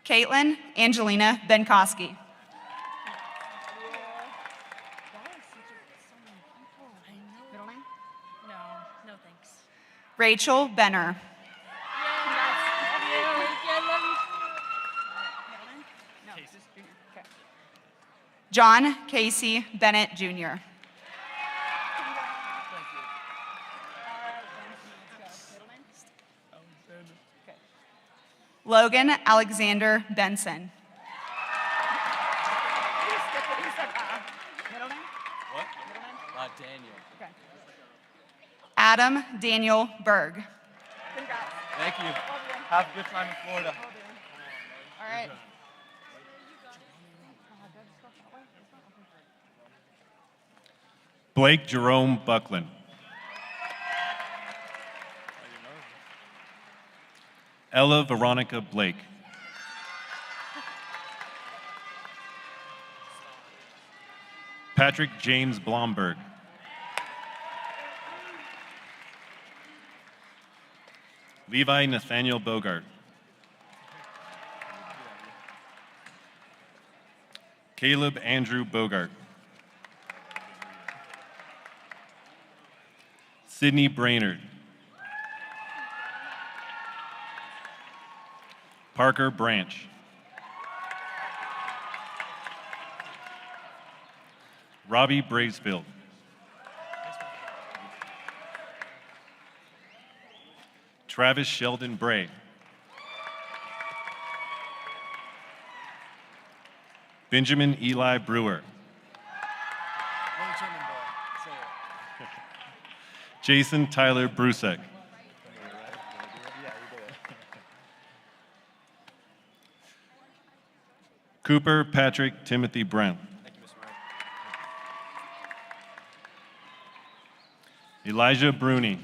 Caitlin Angelina Benkoski. No, thanks. Rachel Benner. John Casey Bennett Jr. Logan Alexander Benson. Daniel. Adam Daniel Berg. Thank you. Have a good time in Florida. All right. Blake Jerome Buckland. Ella Veronica Blake. Patrick James Blomberg. Levi Nathaniel Bogart. Caleb Andrew Bogart. Sydney Brainerd. Parker Branch. Robbie Bracefield. Travis Sheldon Bray. Benjamin Eli Brewer. Jason Tyler Brusek. Cooper Patrick Timothy Brent. Elijah Bruni.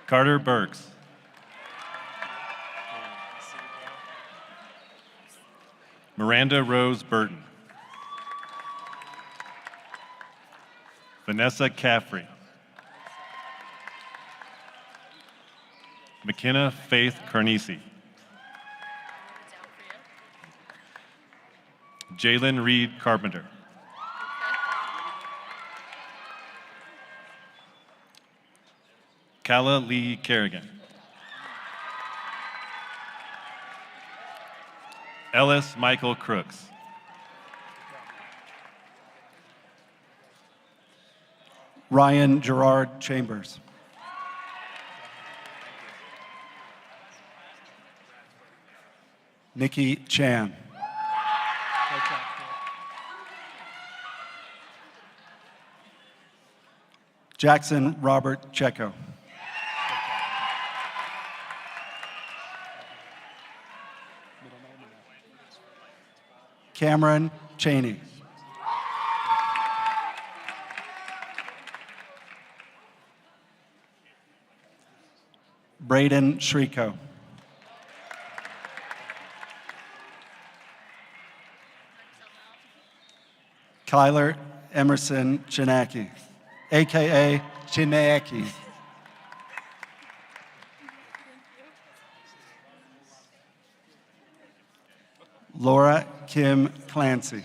Carter Burks. Miranda Rose Burton. Vanessa Caffrey. McKenna Faith Carnesi. Jalen Reed Carpenter. Kala Lee Kerrigan. Ellis Michael Crooks. Ryan Gerard Chambers. Nikki Chan. Jackson Robert Checo. Cameron Cheney. Braden Shriko. Kyler Emerson Chinaki, AKA Chinaki. Laura Kim Clancy.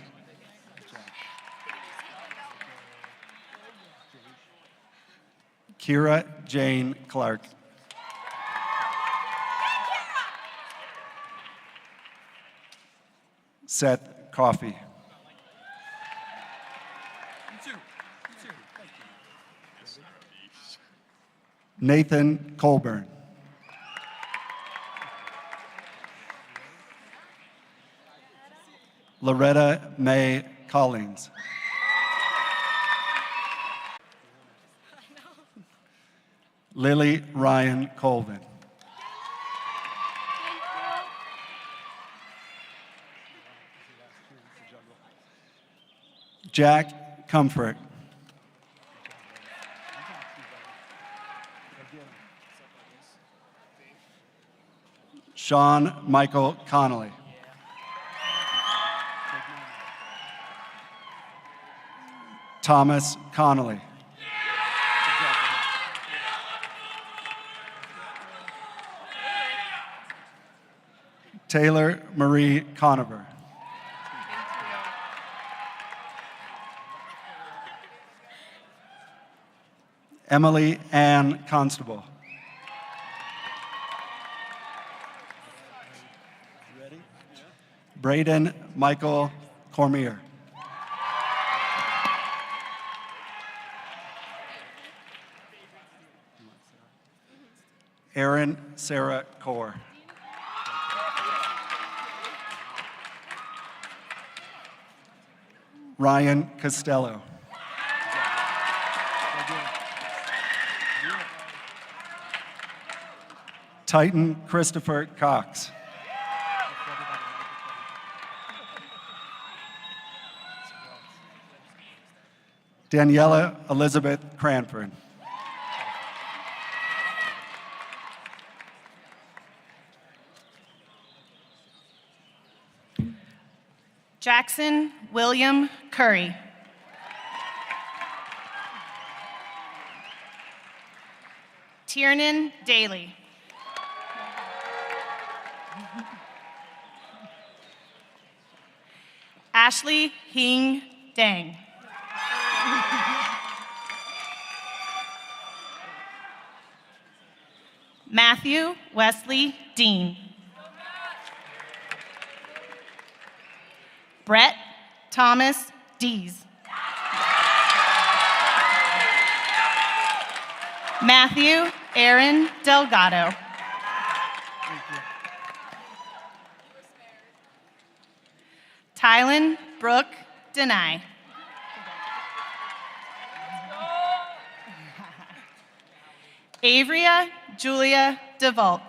Kira Jane Clark. Seth Coffey. Nathan Colburn. Loretta May Collins. Lily Ryan Colvin. Jack Comfort. Sean Michael Connolly. Thomas Connolly. Taylor Marie Conover. Emily Ann Constable. Braden Michael Cormier. Erin Sarah Core. Ryan Costello. Titan Christopher Cox. Daniela Elizabeth Cranford. Jackson William Curry. Tiernan Daly. Ashley Hing Dang. Matthew Wesley Dean. Brett Thomas Dees. Matthew Aaron Delgado. Tylen Brooke Denai. Averia Julia DeVolk.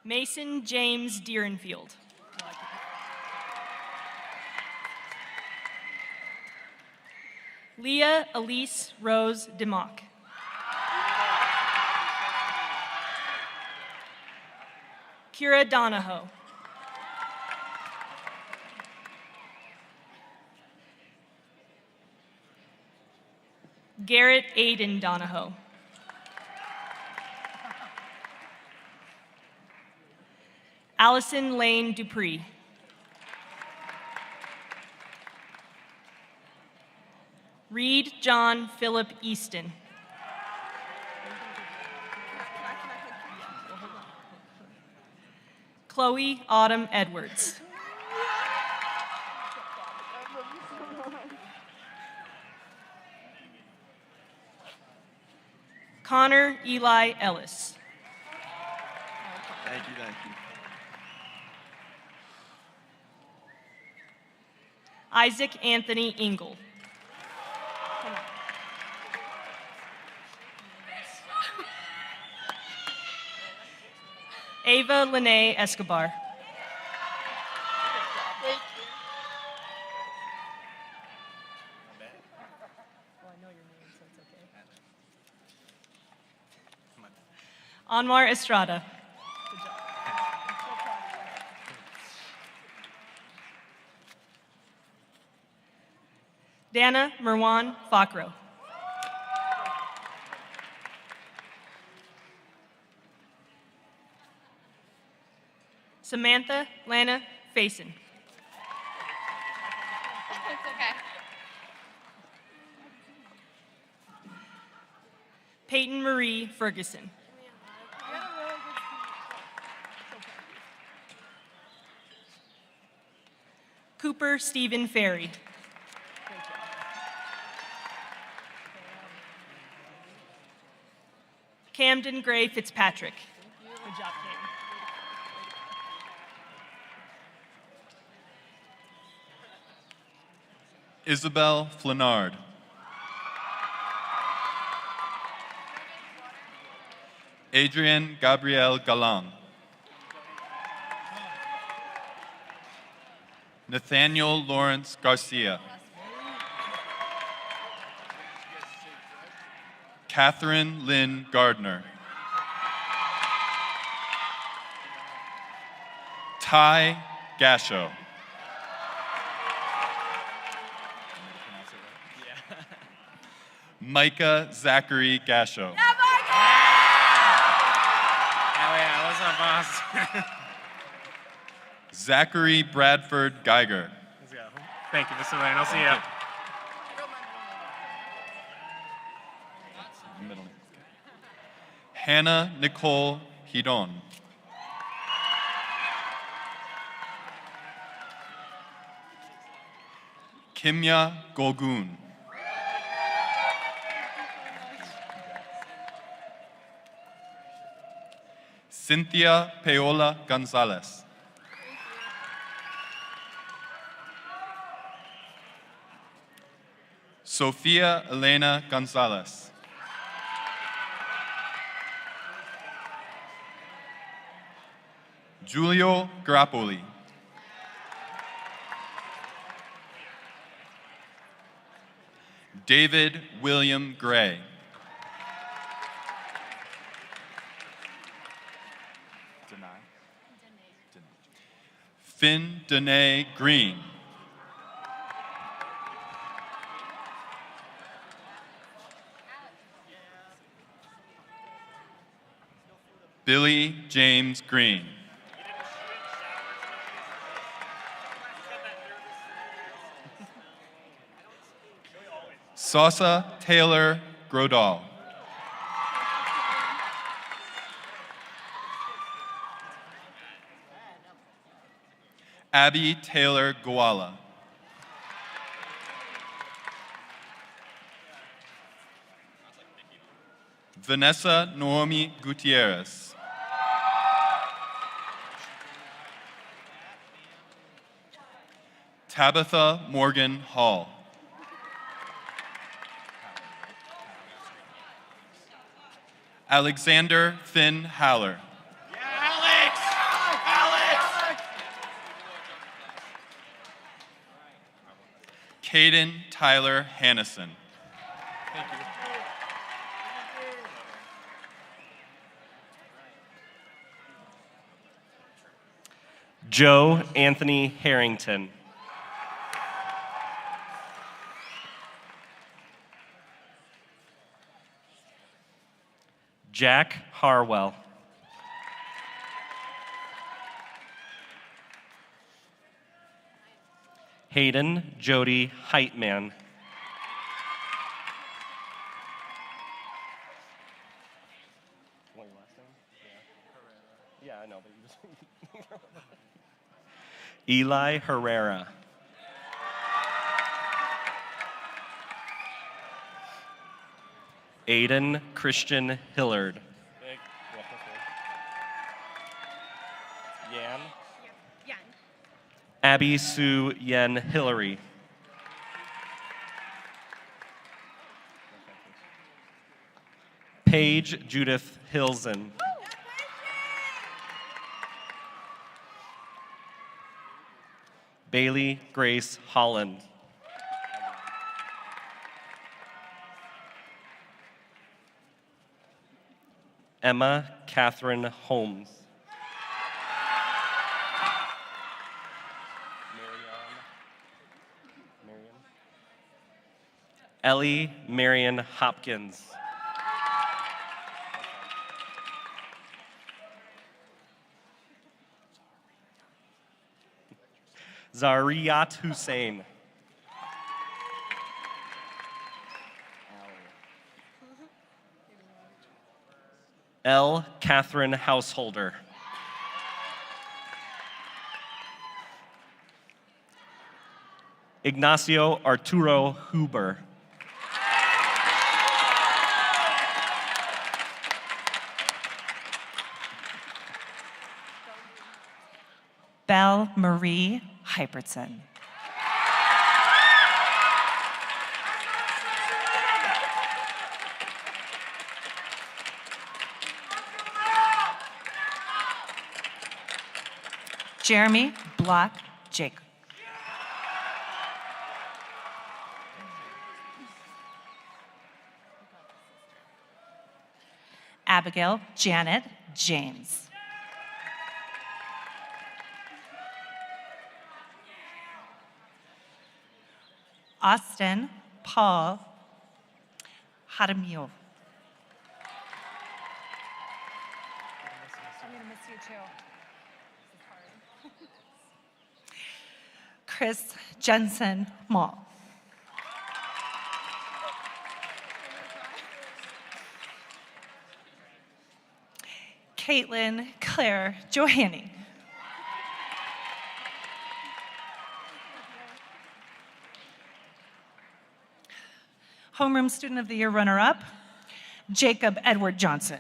Mason James Deerenfield. Leah Elise Rose DeMock. Kira Donahoe. Garrett Aiden Donahoe. Allison Lane Dupree. Reed John Philip Easton. Chloe Autumn Edwards. Connor Eli Ellis. Thank you, thank you. Isaac Anthony Engel. Ava Lene Escobar. Anwar Estrada. Dana Merwan Fakro. Samantha Lana Faison. It's okay. Peyton Marie Ferguson. Cooper Stephen Ferry. Camden Gray Fitzpatrick. Good job, Cam. Isabel Flanard. Adrienne Gabrielle Galan. Nathaniel Lawrence Garcia. Catherine Lynn Gardner. Ty Gasho. Micah Zachary Gasho. Hell yeah, what's up, boss? Zachary Bradford Geiger. Let's go. Thank you, Mr. Lane. I'll see ya. Hannah Nicole Hidon. Kimya Gogun. Cynthia Paola Gonzalez. Sofia Elena Gonzalez. Giulio Grappoli. David William Gray. Finn Danae Green. Billy James Green. Sosa Taylor Grodal. Abby Taylor Goala. Vanessa Naomi Gutierrez. Tabitha Morgan Hall. Alexander Finn Haller. Caden Tyler Hannison. Thank you. Joe Anthony Harrington. Jack Harwell. Hayden Jody Heitman. Yeah, I know, but you just. Eli Herrera. Aiden Christian Hillard. Yan. Abby Sue Yen Hillary. Paige Judith Hilson. Bailey Grace Holland. Emma Catherine Holmes. Ellie Marion Hopkins. Zariyat Hussein. L. Catherine Householder. Ignacio Arturo Huber. Belle Marie Hypertson. Jeremy Block Jacob. Abigail Janet James. Austin Paul Jaramillo. I'm going to miss you too. Chris Jensen Mall. Caitlin Claire Johanning. Homeroom Student of the Year runner-up, Jacob Edward Johnson.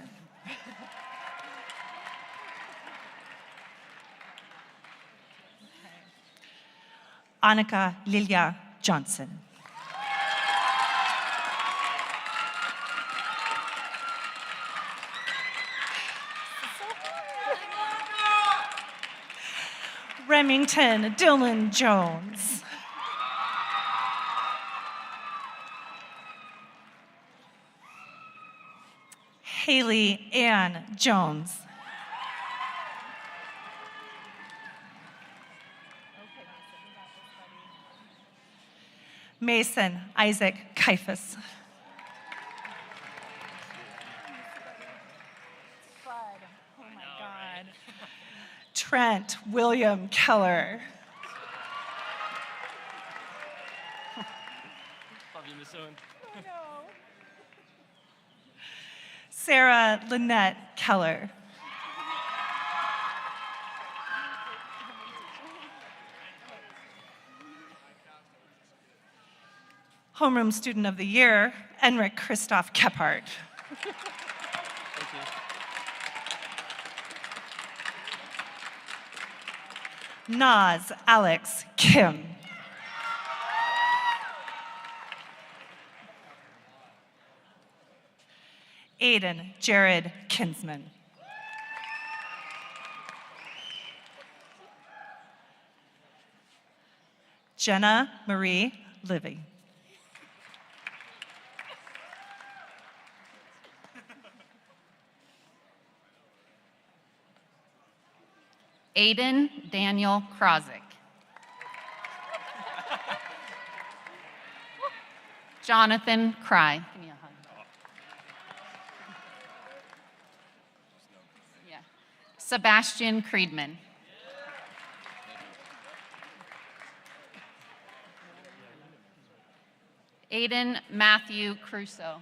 Annika Lilia Johnson. Remington Dylan Jones. Haley Ann Jones. Mason Isaac Kaifas. Oh my God. Trent William Keller. Love you, Miss Owen. Sarah Lynette Keller. Homeroom Student of the Year, Enric Christoph Kephart. Naz Alex Kim. Aiden Jared Kinsman. Jenna Marie Livy. Aiden Daniel Krozik. Jonathan Cry. Give me a hug. Yeah. Sebastian Creedman. Aiden Matthew Crusoe.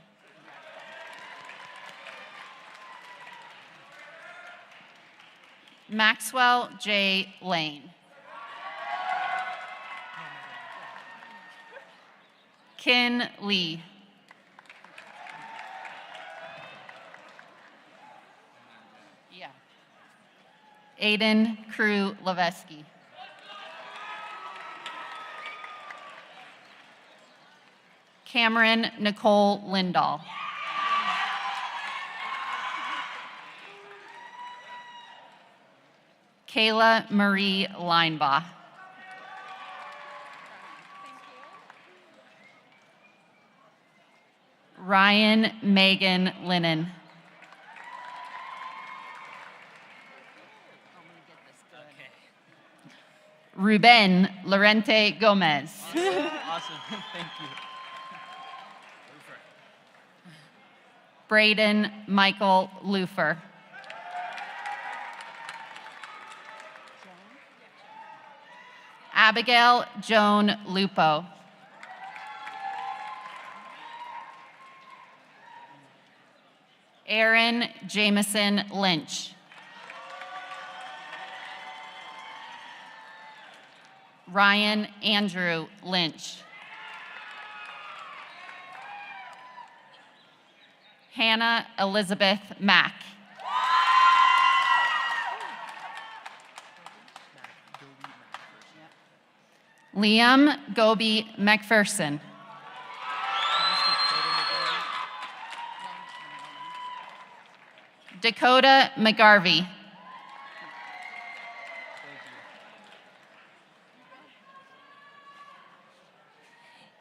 Maxwell J. Lane. Kin Lee. Yeah. Aiden Crew Levesky. Cameron Nicole Lindahl. Kayla Marie Leinbach. Ryan Megan Lennon. Ruben Lorente Gomez. Awesome. Thank you. Braden Michael Lufer. Abigail Joan Lupo. Aaron Jameson Lynch. Ryan Andrew Lynch. Hannah Elizabeth Mack. Liam Goby McPherson. Dakota McGarvey.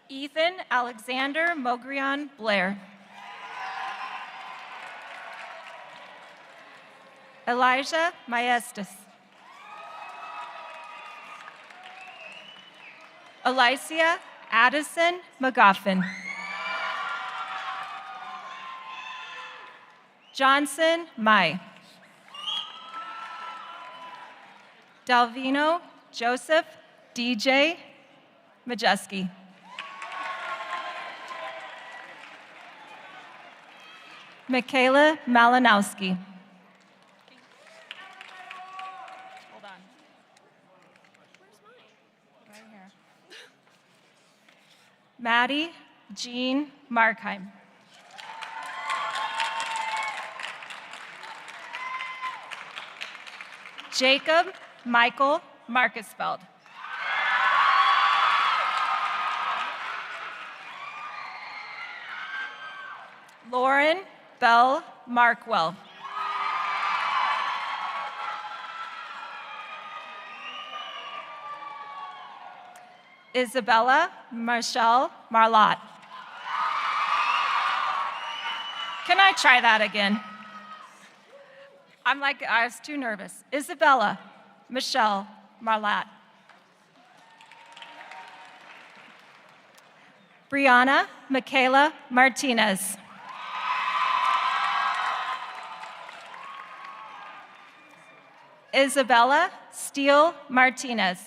Ethan Alexander Mogrian Blair. Elijah Maestas. Alicia Addison McGoffin. Johnson Mai. Dalvino Joseph DJ Majeski. Michaela Malinowski. Hold on. Where's mine? Right here. Maddie Jean Markheim. Jacob Michael Marcusfeld. Lauren Bell Markwell. Isabella Marshall Marlott. Can I try that again? I was too nervous. Isabella Michelle Marlott. Brianna Michaela Martinez. Isabella Steele Martinez.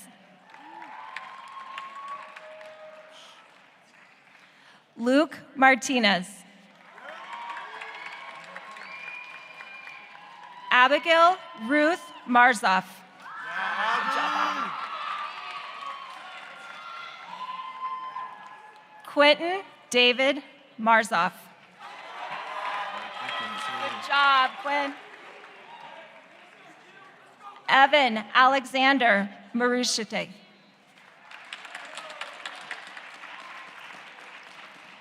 Luke Martinez. Abigail Ruth Marzoff. Quentin David Marzoff. Good job, Quinn. Evan Alexander Marushite.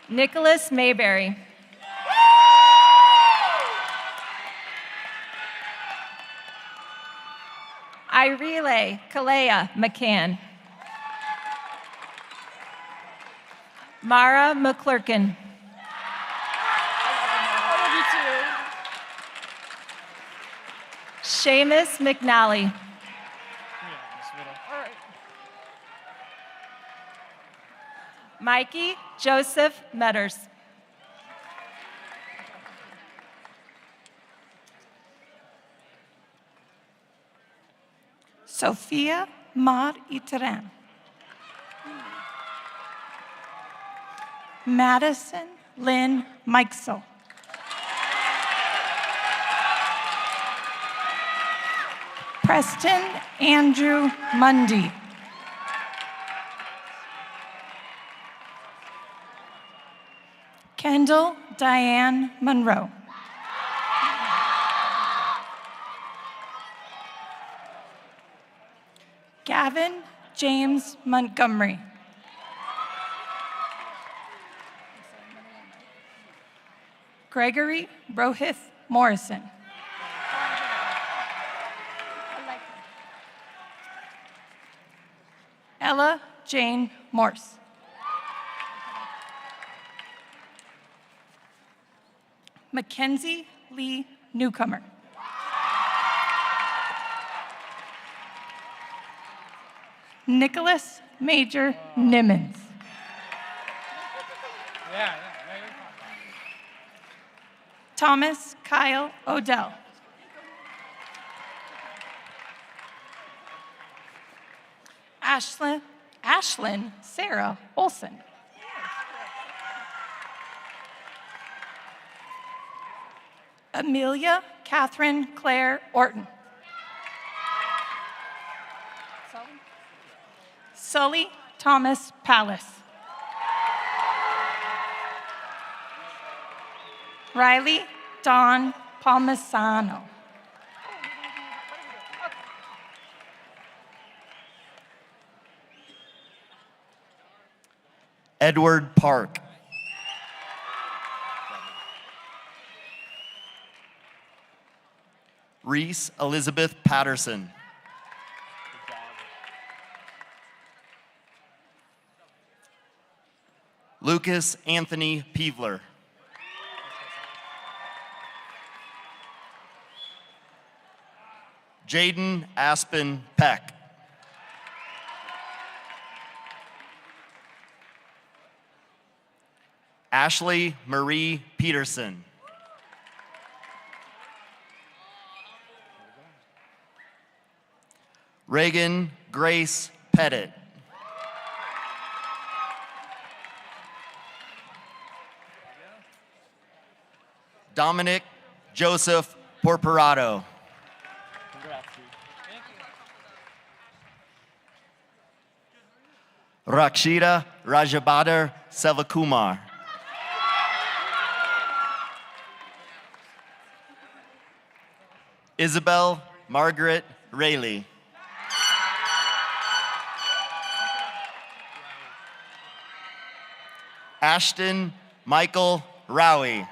Nicholas Mayberry. Irile Kalea McCann. Mara McClurkin. Seamus McNally. Mikey Joseph Metters. Sophia Mar Itran. Madison Lynn Mikesel. Preston Andrew Mundy. Kendall Diane Monroe. Gavin James Montgomery. Gregory Rohith Morrison. Ella Jane Morse. Mackenzie Lee Newcomer. Nicholas Major Nimmons. Thomas Kyle Odell. Ashlyn Sarah Olson. Amelia Catherine Claire Orton. Sully Thomas Pallas. Riley Dawn Palmisano. Edward Park. Reese Elizabeth Patterson. Lucas Anthony Peevler. Jaden Aspen Peck. Ashley Marie Peterson. Reagan Grace Pettit. Dominic Joseph Porperato. Rakshita Rajabadar Selvakumar. Isabel Margaret Rayleigh. Ashton Michael Rowie.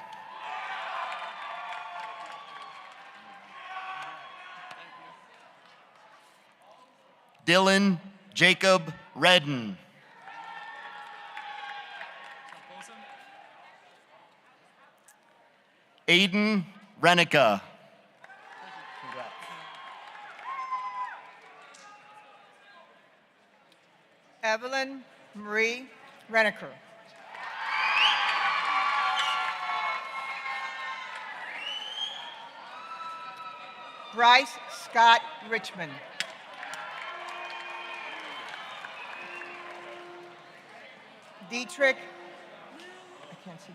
Dylan Jacob Redden. Aiden Renica. Evelyn Marie Reneker. Bryce Scott Richmond. Dietrich, I can't see,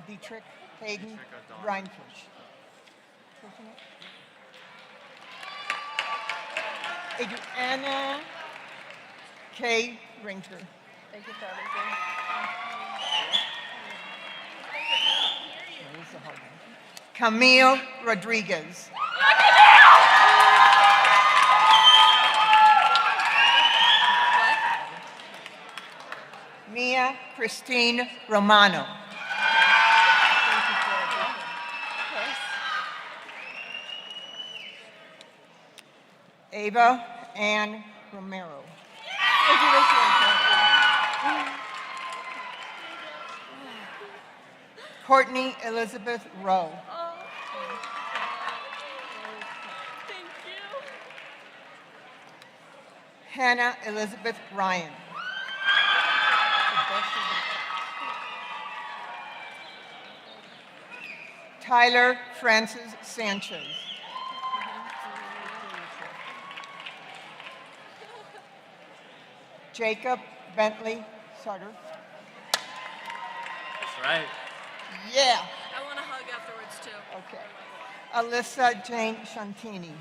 Dietrich Hayden Reinfish. Adriana K. Rinker. Thank you for everything. Camille Rodriguez. Mia Christine Romano. Ava Ann Romero. Courtney Elizabeth Rowe. Thank you. Hannah Elizabeth Ryan. Tyler Francis Sanchez. Jacob Bentley Sutter. That's right. Yeah. I want a hug afterwards, too. Okay. Alyssa Jane Shantini.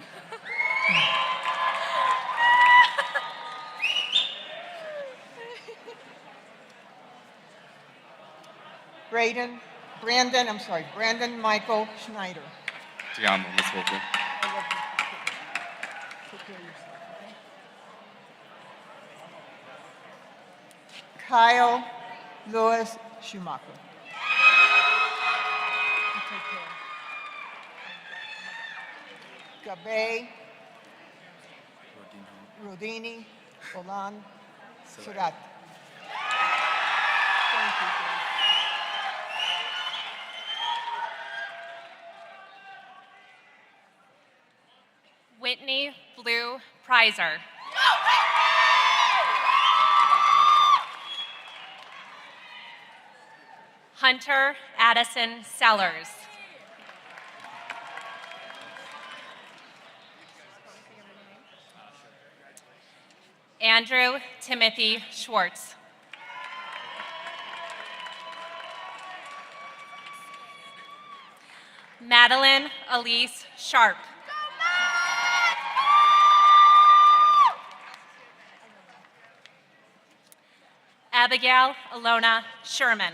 Brandon Michael Schneider. Ti amo, Miss Volker. Take care of yourself, okay? Kyle Lewis Schumacher. Take care. Gabe Rodini Olan Surat. Thank you. Whitney Blue Prizer. Hunter Addison Sellers. Andrew Timothy Schwartz. Madeline Elise Sharp. Abigail Alona Sherman.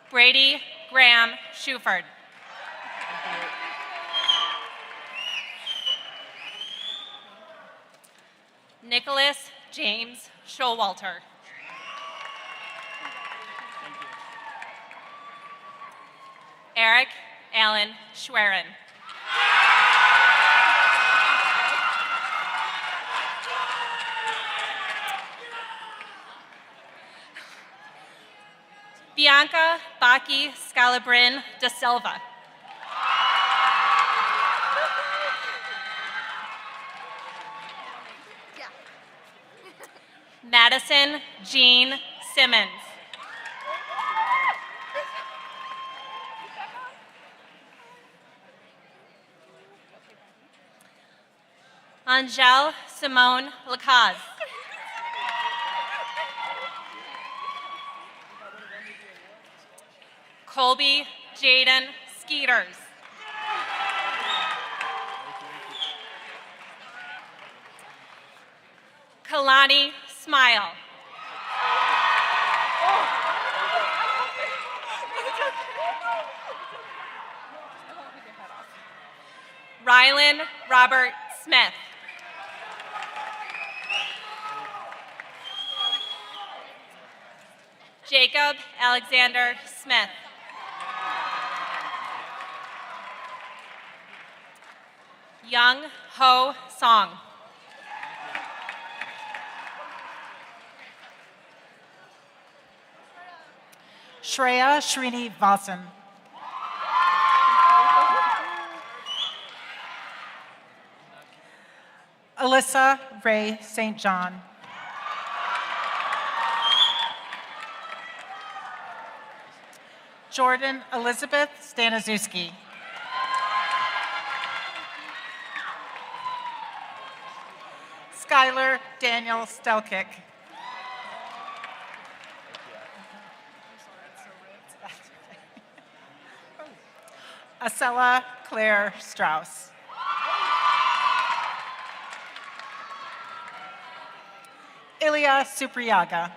Brady Graham Shuford. Nicholas James Showalter. Eric Allen Schwerin. Bianca Baki Scalabrin da Silva. Madison Jean Simmons. Angel Simone Lacaze. Colby Jaden Skeeters. Kalani Smile. Rylan Robert Smith. Jacob Alexander Smith. Young Ho Song. Shreya Srinivasan. Alyssa Ray St. John. Jordan Elizabeth Staniszewski. Skylar Daniel Stelkick. Acela Claire Strauss. Ilya Supriyaga.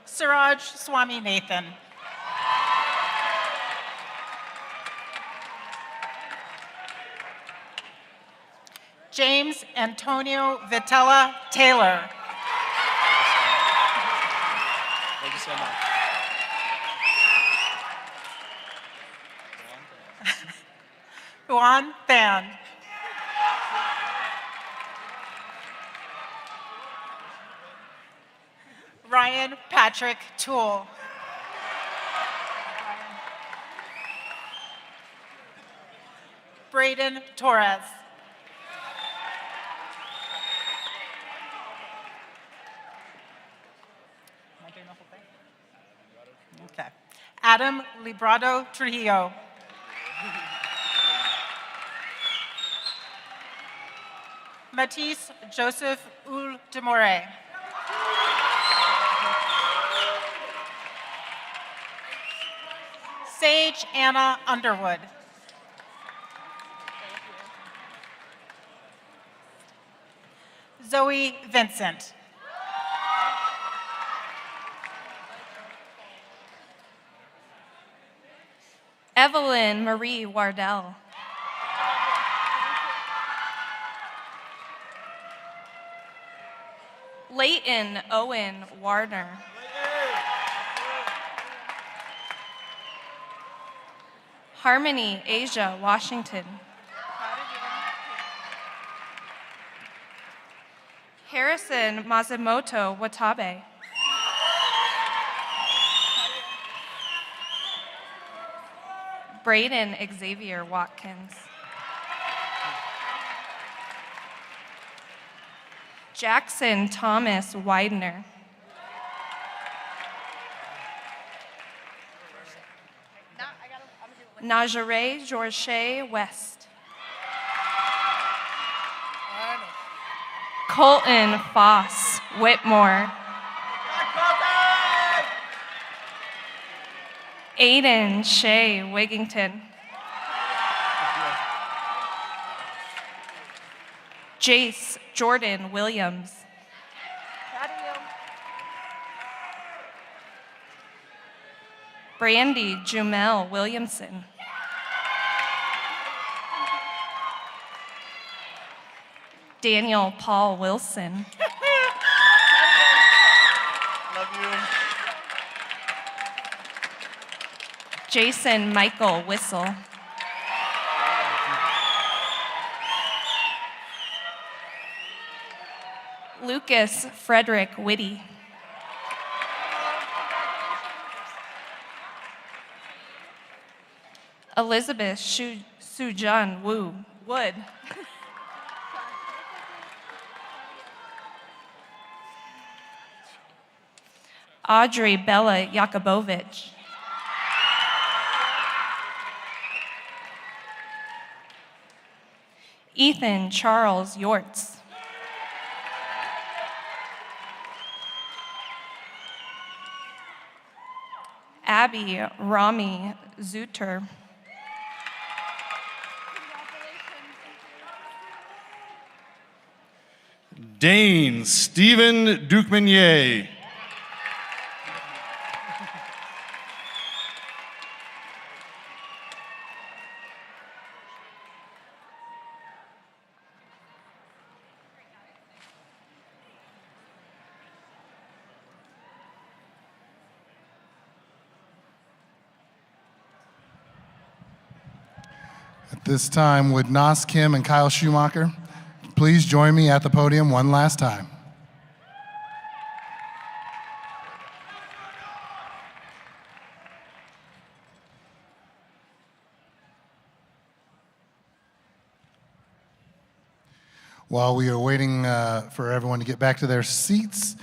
Suraj Swami Nathan. James Antonio Vitella Taylor. Thank you so much. Juan Fan. Ryan Patrick Toole. Braden Torres. Am I doing the whole thing? Okay. Adam Librado Trujillo. Matisse Joseph Ul Demore. Sage Anna Underwood. Zoe Vincent. Evelyn Marie Wardell. Leighton Owen Warner. Harmony Asia Washington. Harrison Masamoto Watabe. Braden Xavier Watkins. Jackson Thomas Widener. Najare George West. Colton Foss Whitmore. Aiden Shea Wigington. Jace Jordan Williams. Brandy Jumel Williamson. Daniel Paul Wilson. Love you. Jason Michael Whistle. Lucas Frederick Whitty. Elizabeth Sujun Wu Wood. Audrey Bella Yakubovich. Ethan Charles Yortz. Abby Rami Zuter. Dane Stephen Ducmenier. At this time, would Nas Kim and Kyle Schumacher please join me at the podium one last time? While we are waiting for everyone to get back to their seats,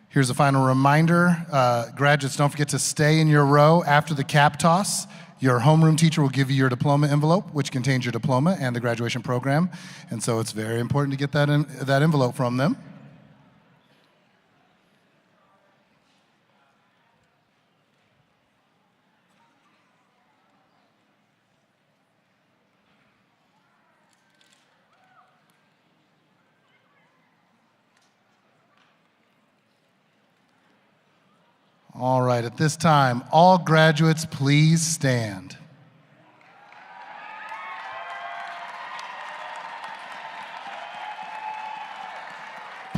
here's a final reminder. Graduates, don't forget to stay in your row after the cap toss. Your homeroom teacher will give you your diploma envelope, which contains your diploma and the graduation program. And so it's very important to get that envelope from them. All right, at this time, all graduates, please stand.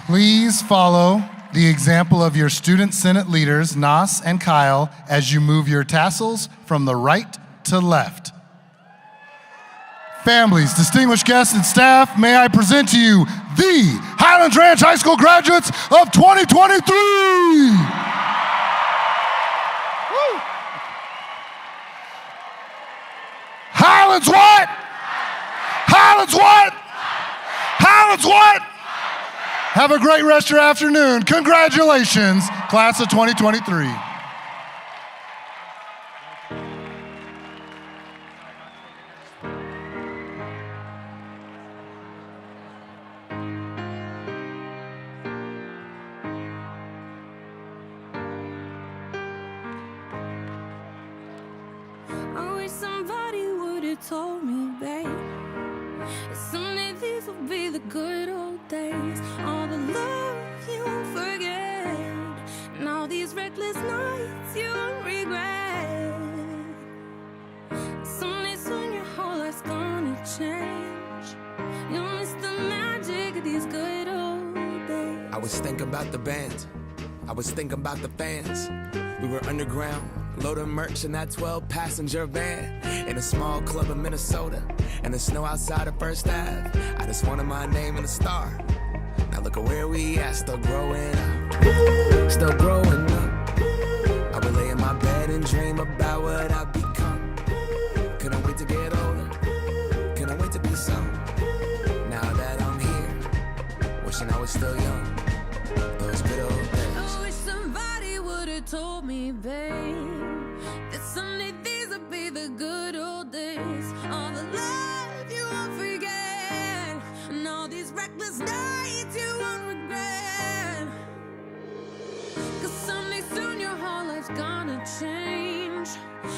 Please follow the example of your student senate leaders, Nas and Kyle, as you move your tassels from the right to left. Families, distinguished guests, and staff, may I present to you the Highlands Ranch High School graduates of 2023. Highlands what? Highlands what? Highlands what? Have a great rest of your afternoon. Congratulations, class of 2023. I wish somebody would have told me, babe, that someday these will be the good old days. All the love you won't forget, and all these reckless nights you won't regret. Someday soon your whole life's gonna change. You'll miss the magic of these good old days. I was thinking about the band, I was thinking about the fans. We were underground, loading merch in that 12-passenger van, in a small club in Minnesota, and the snow outside of First Ave. I just wanted my name and a star. Now look at where we at, still growing up, still growing up. I would lay in my bed and dream about what I've become. Couldn't wait to get older, couldn't wait to be some. Now that I'm here, wishing I was still young. Those good old days. I wish somebody would have told me, babe, that someday these would be the good old days. All the love you won't forget, and all these reckless nights you won't regret. Cause someday soon your whole life's gonna change.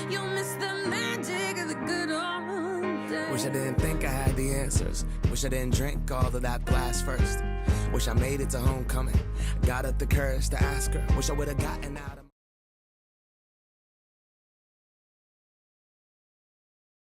You'll miss the magic of the good old days. Wish I didn't think I had the answers. Wish I didn't drink all of that blast first. Wish I made it to homecoming. Got up the courage to ask her. Wish I would have gotten out of